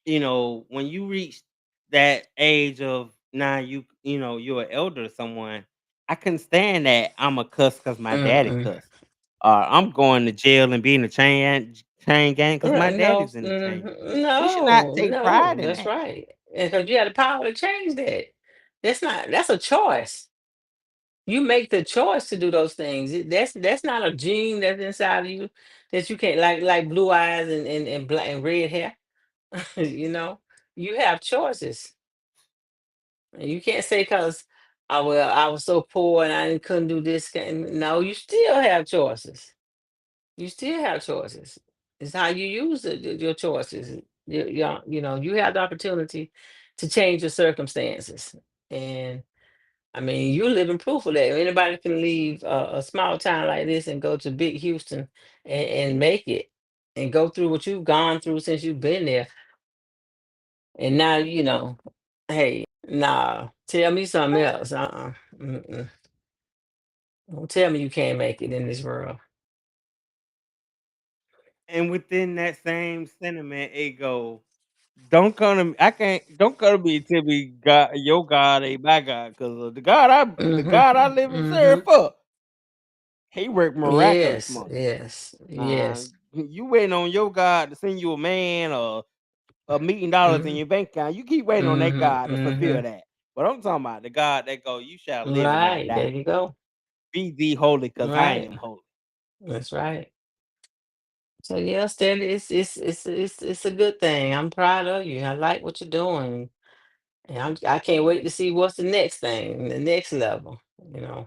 when you reach that age of now you're an elder to someone, I couldn't stand that I'm a cuss because my daddy mm-mm. cuss. I'm going to jail and be in the chain gang because my Right, no, daddy's in the chain gang. We should not no, take no, pride in that's that. right. Because you had the power to change that. That's a choice. You make the choice to do those things. That's not a gene that's inside of you that you can't like blue eyes and black and red hair. you know, you have choices. And you can't say because I was so poor and I couldn't do this. No, you still have choices. You still have choices. It's how you use your choices. You have the opportunity to change your circumstances. And I mean, you're living proof of that. Anybody can leave a small town like this and go to big Houston and make it and go through what you've gone through since you've been there. And now, hey, nah, tell me something else. Mm-mm. Don't tell me you can't make it in this world. And within that same sentiment, it go, don't come to me. I can't. Don't come to me and tell me God, your God ain't my God, because the God I Hmm. live and serve Hmm. for, He worked miraculous Yes, money. yes, Uh, yes. you waiting on your God to send you a man or $1 million in Hmm. your bank account. You keep waiting on that Hmm. God to fulfill Hmm. that. But I'm talking about the God that go, you shall live and not Right, there die. you go. Be thee holy, because I Right, am holy. that's right. So yes, that it's a good thing. I'm proud of you. I like what you're doing, and I can't wait to see what's the next thing, the next level. Of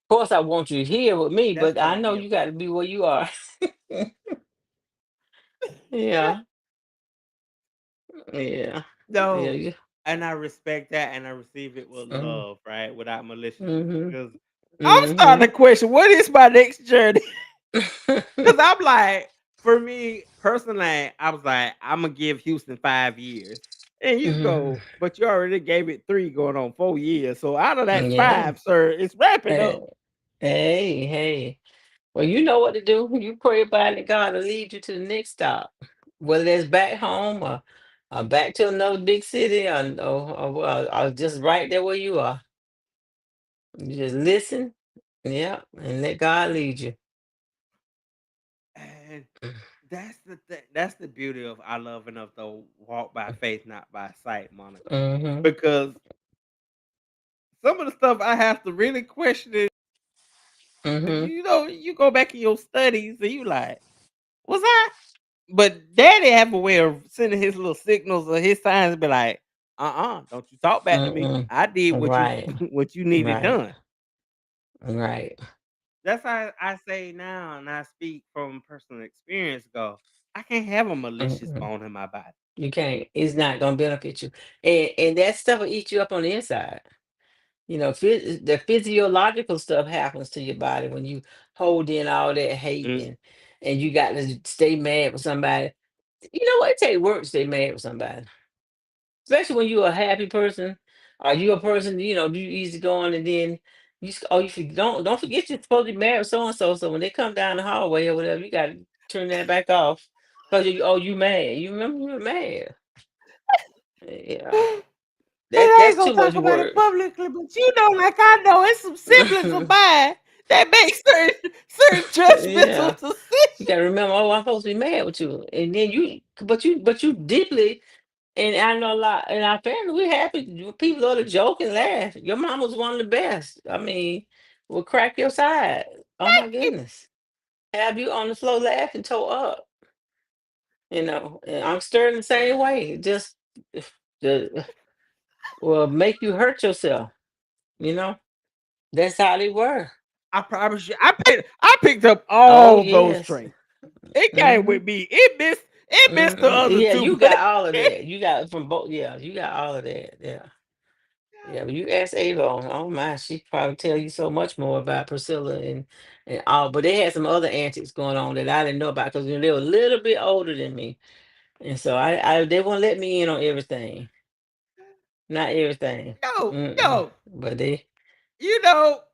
course, I want you here with me, That's but what I I'm know here you got for. to be where you are. Yeah, yeah, No, yeah. And I respect that, and I receive it with Mhm. love, right, without maliciousness, Mhm. because I'm starting Mhm. to question, what is my next journey? Because I'm like, for me personally, I was like, Imma give Houston 5 years, and you Mhm. go, "But you already gave it 3 going on 4 years, so out of that Yeah. 5, sir, it's wrapping Hey, up." hey. Well, you know what to do. You pray about it, God will lead you to the next stop. Whether it's back home or back to another big city or just right there where you are. You just listen, yeah, and let God lead you. And that's the beauty of I love enough to walk by faith, not by sight, Monica, Mm-hmm. because some of the stuff I have to really question it. Mm-hmm. You go back in your studies and you like, "Was I?" But daddy have a way of sending his little signals or his signs and be like, don't you talk back to me. Mm-mm. I did what you Right. what you needed Right. done." Right. That's how I say now, and I speak from personal experience. Go, I can't have a malicious Mm-mm. bone in my body. You can't. It's not gonna benefit you. And that stuff will eat you up on the inside. The physiological stuff happens to your body when you hold in all that hate Mm, and you got to stay mad with somebody. You know what? It takes work to stay mad with somebody, especially when you're a happy person. Are you a person? You easy going, and then don't forget you're supposed to be married with so and so. So when they come down the hallway or whatever, you got to turn that back off because you mad. You remember you were mad. Yeah, and I ain't that's gonna too much talk about it work. publicly, but like I know it's some siblings of mine that make certain judgmental Yeah. You decisions. gotta remember, oh, I'm supposed to be mad with you. And then but you deeply, and I know a lot in our family, we happy. People love to joke and laugh. Your mom was one of the best. I mean, will crack your side. Oh my Thank you. goodness. Have you on the floor laughing, toe up. And I'm stirred the same way. Just the will make you hurt yourself, you know? That's how they were. I promise you, I picked up Oh all those yes. traits. It came Hmm. with me. It missed the other Yeah, two, you but got all of that. You got from both. Yeah, you got all of that. Yeah. Yeah, but you ask Ava, oh my, she probably tell you so much more about Priscilla and all. But they had some other antics going on that I didn't know about because they were a little bit older than me, and so I they won't let me in on everything, not everything. yo, Mm-mm. yo, But they,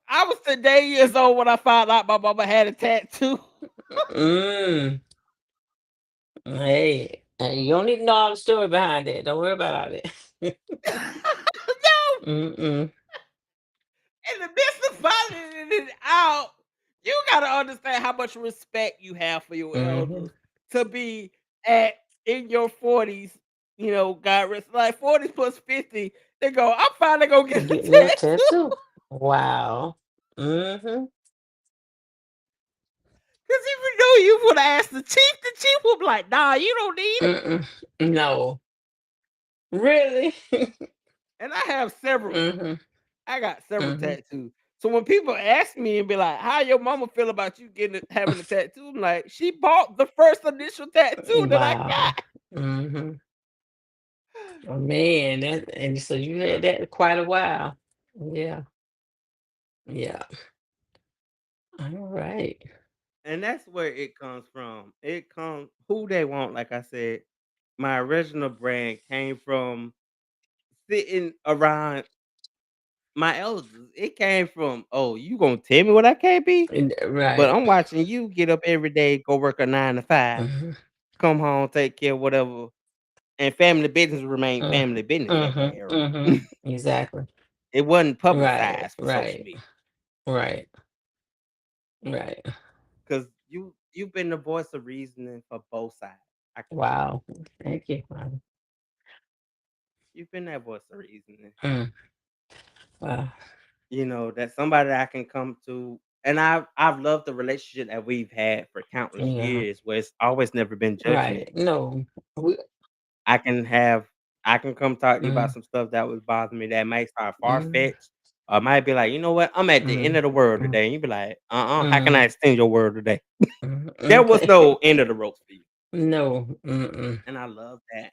I was today years old when I found out my mama had a tattoo. mm, hey, you don't need to know all the story behind that. Don't worry about all that. No, Mm-mm. in the midst of finding it out, you gotta understand how much respect you have for your Mm-hmm. elders to be at in your 40s. God rest like 40s plus 50. They go, I'm finally gonna get a Get me a tattoo. tattoo. Wow. Mm-hmm. Because if you knew you would have asked the chief would be like, nah, you don't need it. Mm-mm. No. Really? And I have several. Mm-hmm. I got several Mm-hmm. tattoos. So when people ask me and be like, "How your mama feel about you having a tattoo?" I'm like, "She bought the first initial tattoo that I Wow. got." Mhm. Oh, man, and so you had that quite a while. Yeah. Yeah. Alright. And that's where it comes from. It comes who they want. Like I said, my original brand came from sitting around my elders. It came from, "Oh, you gonna tell me what I can't be? And But right. I'm watching you get up every day, go work a 9 to 5, Mhm. come home, take care of whatever, and family business remain Mhm. family business at that Mhm. era." Mhm. Exactly. It wasn't Right. publicized for social Right. media Right. Right. because you've been the voice of reasoning for both sides. I can say Wow. Thank you. you've been that voice of reasoning. Mm. Wow. That's somebody that I can come to, and I've loved the relationship that we've had for countless Yeah. years, where it's always never been Right. judgment. No. We I can have I can come talk to you about mm, some stuff that was bothering me that might sound far mm, fetched, or might be like, you know what, I'm at the end mm, of the world mm, today, and you be like, how can I mm, extend your world today? There was okay. no end of the rope for you. No. Mm-mm. And I love that.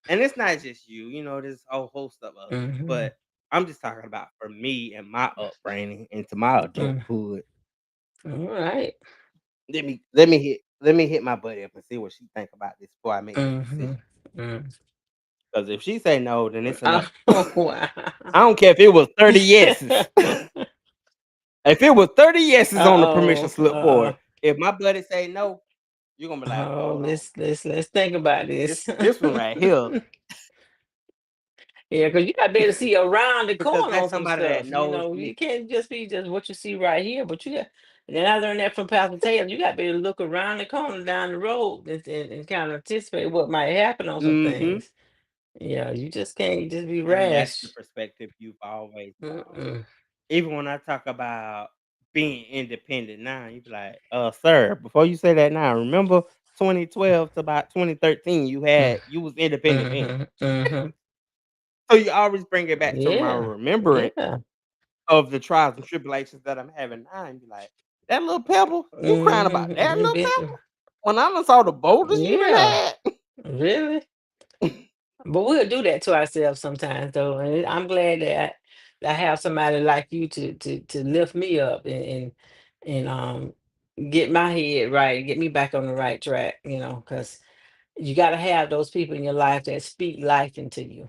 and it's not just you, there's a whole host of others, Mhm. but I'm just talking about for me and my upbringing into my Mm. adulthood. Alright. Let me hit my buddy up and see what she think about this before I make that Mhm. decision. Mm. Because if she say no, then it's a no. Oh, wow. I don't care if it was 30 yeses. If it was 30 yeses on the permission Uh-oh, slip for uh-uh. it, if my buddy say no, you're gonna be like, Oh, hold on. let's think about This this. this one right here, Yeah, because you gotta be able to see around the because corner that's on some somebody that stuff. knows You me. can't just be just what you see right here, but you got and then I learned that from Pastor Taylor. You gotta be able to look around the corner down the road and kind of anticipate what might happen on some Hmm. things. Yeah, you just can't just be And that's the rash. perspective you've always brought. Mm-mm. Even when I talk about being independent now, you be like, sir, before you say that now, remember 2012 to about 2013, Mm, you was independent then. mhm, mhm. So you always bring it back to my Yeah, remembrance yeah. of the trials and tribulations that I'm having now, and be like, "That little pebble, you crying about that Mhm. little pebble? When I done saw the boulders you done Yeah, had." really. But we'll do that to ourselves sometimes, though. And I'm glad that I have somebody like you to lift me up and get my head right, get me back on the right track. Because you got to have those people in your life that speak life into you.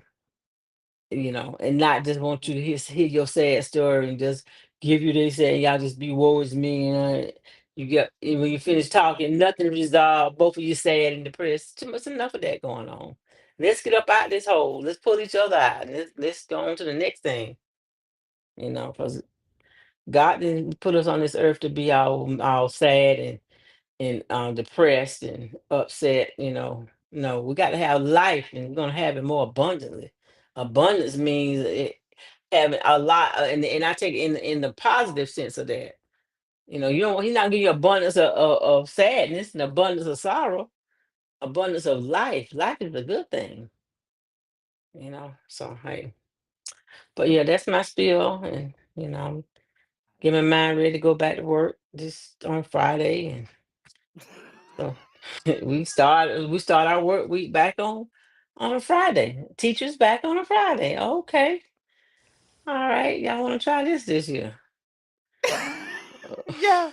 And not just want you to hear your sad story and just give you this and y'all just be woe is me. You get when you finish talking, nothing resolved. Both of you sad and depressed. Too much enough of that going on. Let's get up out this hole. Let's pull each other out. Let's go on to the next thing. Because God didn't put us on this earth to be all sad and depressed and upset. No, we got to have life, and we're gonna have it more abundantly. Abundance means having a lot, and I take it in the positive sense of that. You don't. He's not giving you abundance of sadness and abundance of sorrow. Abundance of life. Life is a good thing. So hey, but yeah, that's my spiel, and I'm getting my mind ready to go back to work just on Friday, and so we start our work week back on a Friday. Teachers back on a Friday. Okay. All right. Y'all want to try this year? Yeah,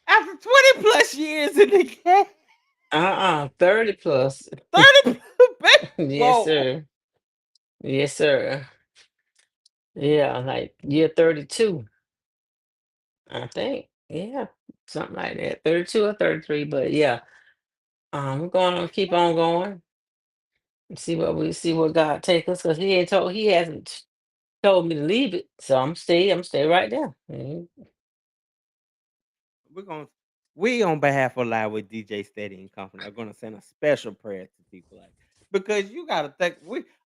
after 20 plus years in the game, 30 plus. 30 plus, Yes, whoa. sir. Yes, sir. Yeah, like year 32, I think. Yeah, something like that. 32 or 33, but yeah. We're going to keep on going and see what God take us, because he hasn't told me to leave it. So I'm stay right there. Mhm. We're gonna we on behalf of Live with DJ Steady and Company are gonna send a special prayer to people like, because you gotta think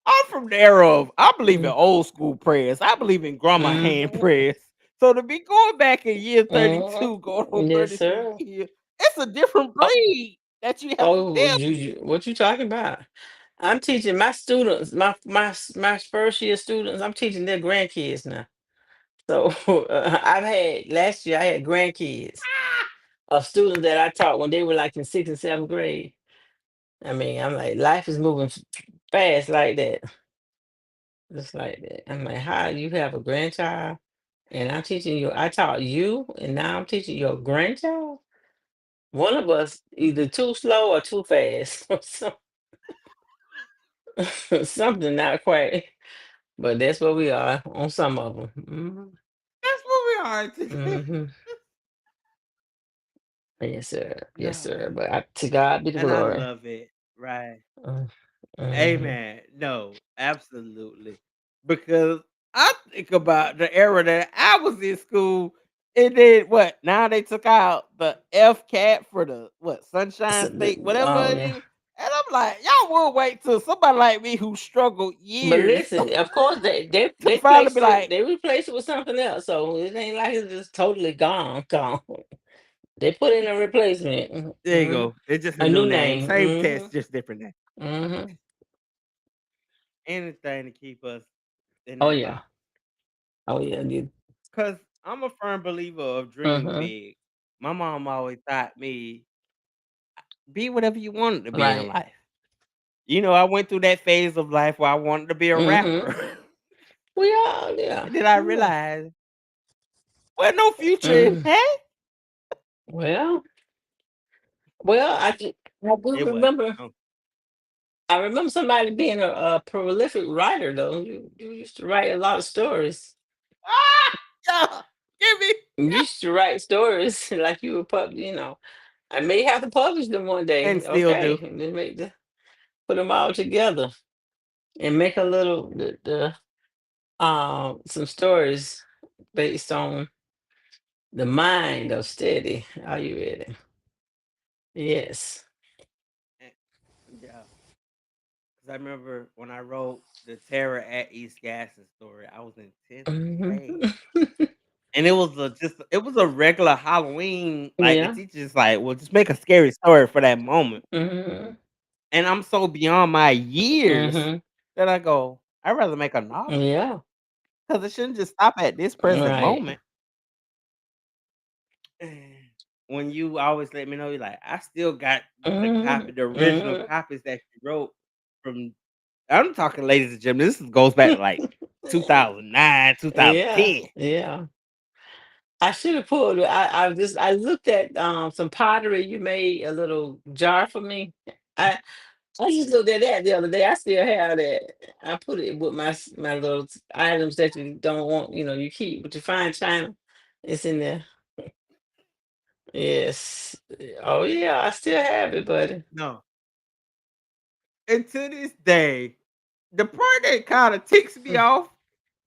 I'm from the era of, I believe in Mm, old school prayers. I believe in grandma hand mhm, prayers. So to be going back in year mhm. 32, going on Yes, 33 sir. years, it's a different Oh, breed that you have to oh, deal what you talking about? I'm teaching my students, my first year students. I'm teaching their grandkids now. So I've had last year. I had grandkids of students that I taught when they were like in sixth and seventh grade. I mean, I'm like, life is moving fast like that, just like that. I'm like, how you have a grandchild, and I'm teaching you. I taught you, and now I'm teaching your grandchild. One of us either too slow or too fast. Something not quite, but that's where we are on some of them. That's what we are together. Hmm. Yes, sir. Yes, No. sir. But to God be the And I glory. love it. Right. Mm-hmm. Amen. No, absolutely. Because I think about the era that I was in school, and then what? Now they took out the FCAT for the what, Sunshine So, State, whatever oh it yeah. is. And I'm like, y'all will wait till somebody like me who struggled But years listen, of course to finally be like, they replaced it with something else. So it ain't like it's just totally gone. They put in a replacement. there you Hmm. go. It's just a A new new name. name. Same test, just different name. Hmm. Anything to keep us in Oh that yeah. box. Oh yeah. You. Cause I'm a firm believer of dreaming Hmm. big. My mom always taught me, be whatever you wanted to be in Right. life. I went through that phase of life where I wanted to be a Mhm. rapper. We all, yeah, And then I yeah. realized, well, no future in Mhm. that. Well, I do It wasn't. remember. Oh, I remember somebody being a prolific writer, though. You used to write a lot of stories. ah, yeah, give me, You used to write stories like you were I may have to publish them one day. and still Okay, do. and then put them all together and make a little some stories based on the mind of Steady. Are you ready? Yes. Eh, Yeah, because I remember when I wrote the Terror at East Gaston story, I was in 10th Mhm. grade. And it was it was a regular Halloween, like, the Yeah. teacher's like, "Well, just make a scary story for that moment." Mhm. And I'm so beyond my years Mhm. that I go, "I'd rather make a novel Yeah. because it shouldn't just stop at this present Right. moment." And when you always let me know, you're like, "I still got Mhm. the original Mhm. copies that you wrote from." I'm talking, ladies and gentlemen, goes back to, like, 2009, Yeah. 2010. Yeah. I should have pulled it. I looked at some pottery you made a little jar for me. I I just looked at that the other day. I still have that. I put it with my little items that you don't want, you keep, but you find china. It's in there. Yes. Oh yeah, I still have it, buddy. No. And to this day, the part that kinda ticks me off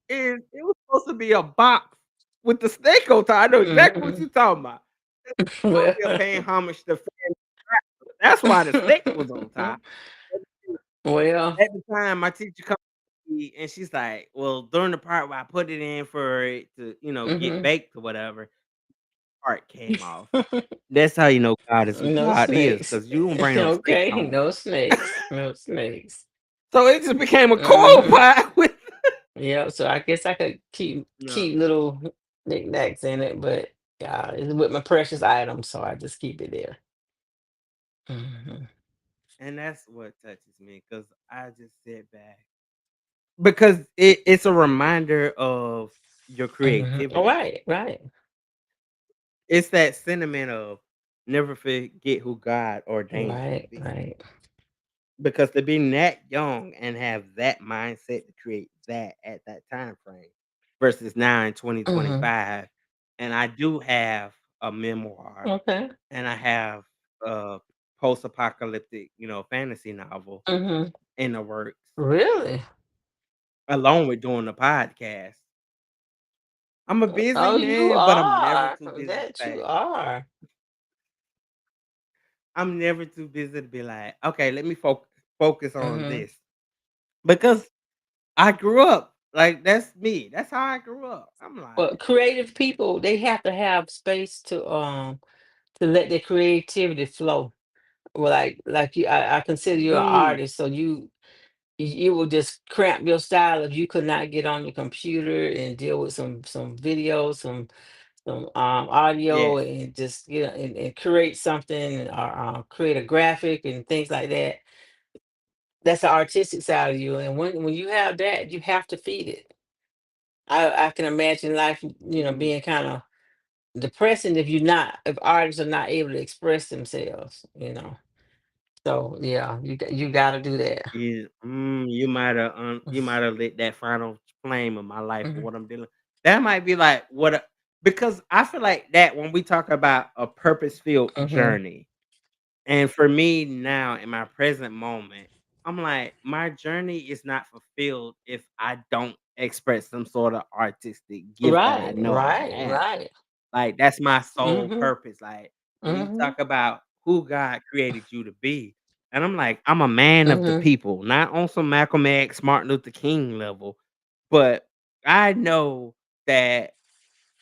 is it was supposed to be a box with the snake on top. I know exactly what Mhm. you're talking about. It's supposed Well, to be a paying homage to Fanny Cracker. That's why the snake was on top. well. At the time, my teacher come to me and she's like, "Well, during the part where I put it in for it to, get Hmm. baked or whatever, part came off." That's how you know God is who No God is, snakes. because you don't bring no snakes Okay, home. no snakes. No snakes. So it just became a cold Hmm. pot with Yeah, so I guess I could no. keep little knickknacks in it, but yeah, it's with my precious items, so I just keep it there. Hmm. And that's what touches me because I just sit back because it's a reminder of your Hmm. creativity. Right, right, It's that sentiment of never forget who God ordained you to right, be. right. Because to be that young and have that mindset to create that at that time frame versus now in Hmm. 2025, and I do have a memoir Okay. and I have a post-apocalyptic, fantasy novel Hmm. in the works, Really? along with doing the podcast. I'm a busy Oh, you man, but I'm never are. too busy to That you say. are. I'm never too busy to be like, okay, let me focus on Hmm. this because I grew up like that's me. That's how I grew up. I'm But like, creative people, they have to have space to let their creativity flow. Well, like you, I consider you an mm, artist, so you will just cramp your style if you could not get on your computer and deal with some videos, some audio, yes, and just and create something or create a graphic and things like that. That's the artistic side of you, and when you have that, you have to feed it. I can imagine life, mm, being kind of depressing if artists are not able to express themselves. So yeah, you got to do that. you might have lit that final flame of my life for Mhm. what I'm dealing. That might be like because I feel like that when we talk about a purpose filled Mhm. journey. And for me now in my present moment, I'm like, my journey is not fulfilled if I don't express some sort of artistic gift that I Right, know I right, have. right. Like that's my sole Mhm. purpose. Like when you Mhm. talk about who God created you to be, and I'm like, I'm a man of the Mhm. people, not on some Malcolm X, Martin Luther King level, but I know that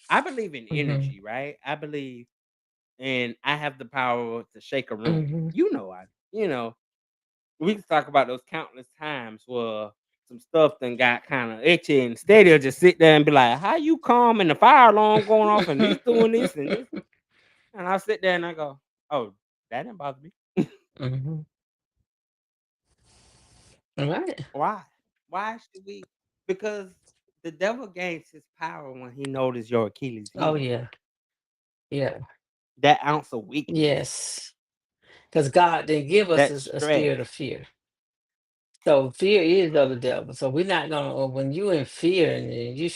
I believe in Mhm. energy, right? I believe and I have the power to shake a room. Mhm. We can talk about those countless times where some stuff then got kind of itchy and steady will just sit there and be like, how you calm and the fire alarm going off and this doing this and this? And I sit there and I go, oh, that didn't bother me. Mhm. Right. Why? Why should we? Because the devil gains his power when he notices your Achilles Oh, heel, yeah. Yeah. that ounce of weakness, Yes. Because God didn't give us that a stretch. spirit of fear. So fear is of the devil. So we're not gonna when you in fear and you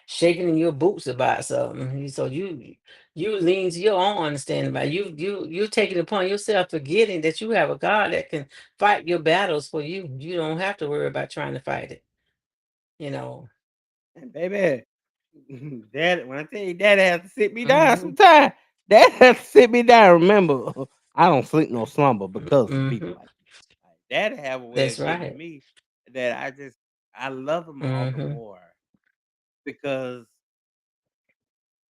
shaking in your boots about something. So you lean to your own understanding about it. You taking it upon yourself, forgetting that you have a God that can fight your battles for you. You don't have to worry about trying to fight it. You know. And baby, dad, when I tell you, daddy has to sit me down Hmm. sometime. Dad has to sit me down. Remember, I don't sleep no slumber because of people Hmm. like that. Like, daddy have a way That's of getting to right. me that I love him all the Hmm. more because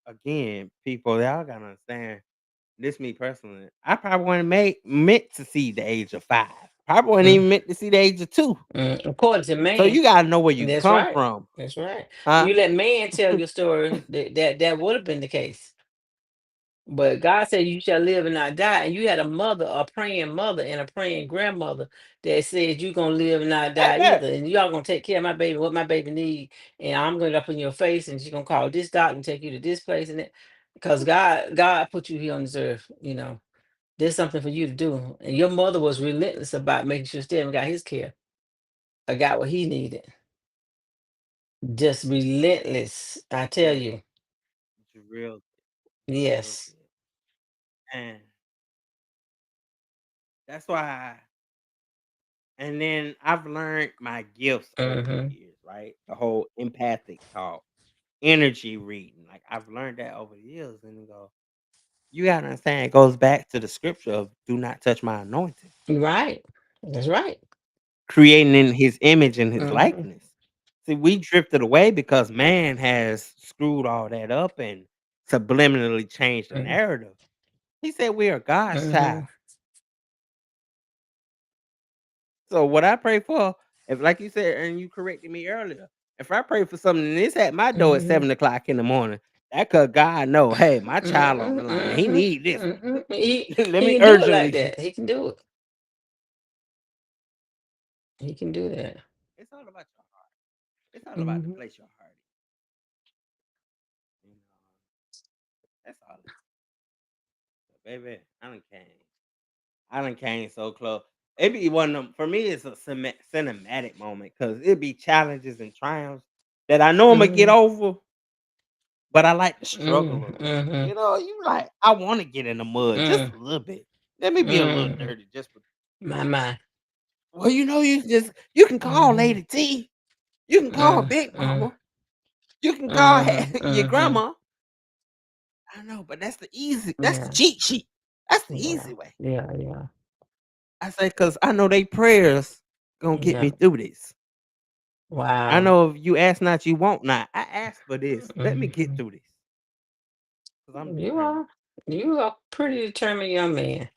again, people, y'all gotta understand. This me personally. I probably wasn't meant to see the age of 5. Probably wasn't even meant to see the age of 2. According to So man. you gotta know where you That's come right. from, That's right. huh? You let man tell your story, that would have been the case. But God said you shall live and not die. And you had a praying mother and a praying grandmother that said you're gonna live and not die Baby, either. And y'all gonna take care of my baby, what my baby need, and I'm gonna up in your face and she's gonna call this doctor and take you to this place and that. Because God put you here on this earth. There's something for you to do. And your mother was relentless about making sure Stephen got his care. I got what he needed. Just relentless, I tell yeah, you. it's real Yes. good. And that's why and then I've learned my gifts over the Mm-hmm. years, right? The whole empathic talk, energy reading. Like I've learned that over the years and you go, you gotta understand it goes back to the scripture of do not touch my anointing. Right. That's right. Creating in his image and his Mm-hmm. likeness. See, we drifted away because man has screwed all that up and subliminally changed the narrative. He said we are God's Mm-hmm. child. So what I pray for, if like you said, and you corrected me earlier, if I pray for something and it's at my door at Mhm. 7 o'clock in the morning, that cause God know, hey, my child on the Mhm, line. He mhm, need this. mhm. He Let he me can do it like urgently. that. He can do it. He can do that. It's all about your heart. It's all about the Mhm. place your heart is. That's all it is. So, baby, I done came so close. It be one of them for me. It's a cinematic moment because it be challenges and triumphs that I know I'm gonna get Mhm. over, but I like to struggle Mm, a little. mhm. You like I want to get in the mud just Mm, a little bit. Let me be a little mhm. dirty, just for, My. well, you can call Mhm. Lady T, you can call Mm, Big mm, Mama, you can call mhm, your mhm. grandma. I know, but that's the Yeah. cheat sheet. That's the Yeah. easy way. Yeah, yeah. I say because I know they prayers gonna get Yeah. me through this. I Wow. know if you ask not, you won't not. I asked for this. Let me get Mhm. through this because I'm You determined. are you are pretty determined young man.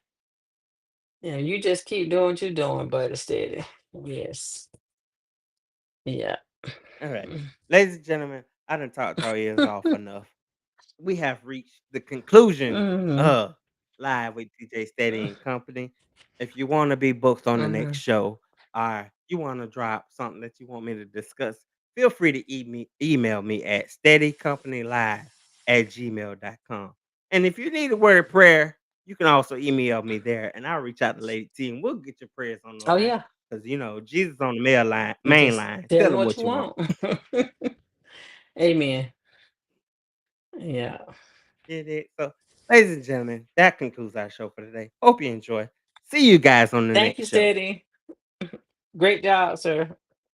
Yeah, you just keep doing what you're doing, buddy, steady. Yes. Yeah. All right, ladies and gentlemen, I done talked y'all ears off enough. We have reached the conclusion Mhm. of Live with TJ Steady and Company. If you want to be booked on the next Mhm. show or you want to drop something that you want me to discuss, feel free to email me at steadycompanylive@gmail.com. And if you need a word of prayer, you can also email me there and I'll reach out to Lady T and we'll get your prayers on the Oh, line. yeah. Because, Jesus on the main Just line. tell Tell me him what what you you want. want. Amen. Yeah. Did it. So, ladies and gentlemen, that concludes our show for today. Hope you enjoy. See you guys on the Thank you, next show. Steady. Great job, sir.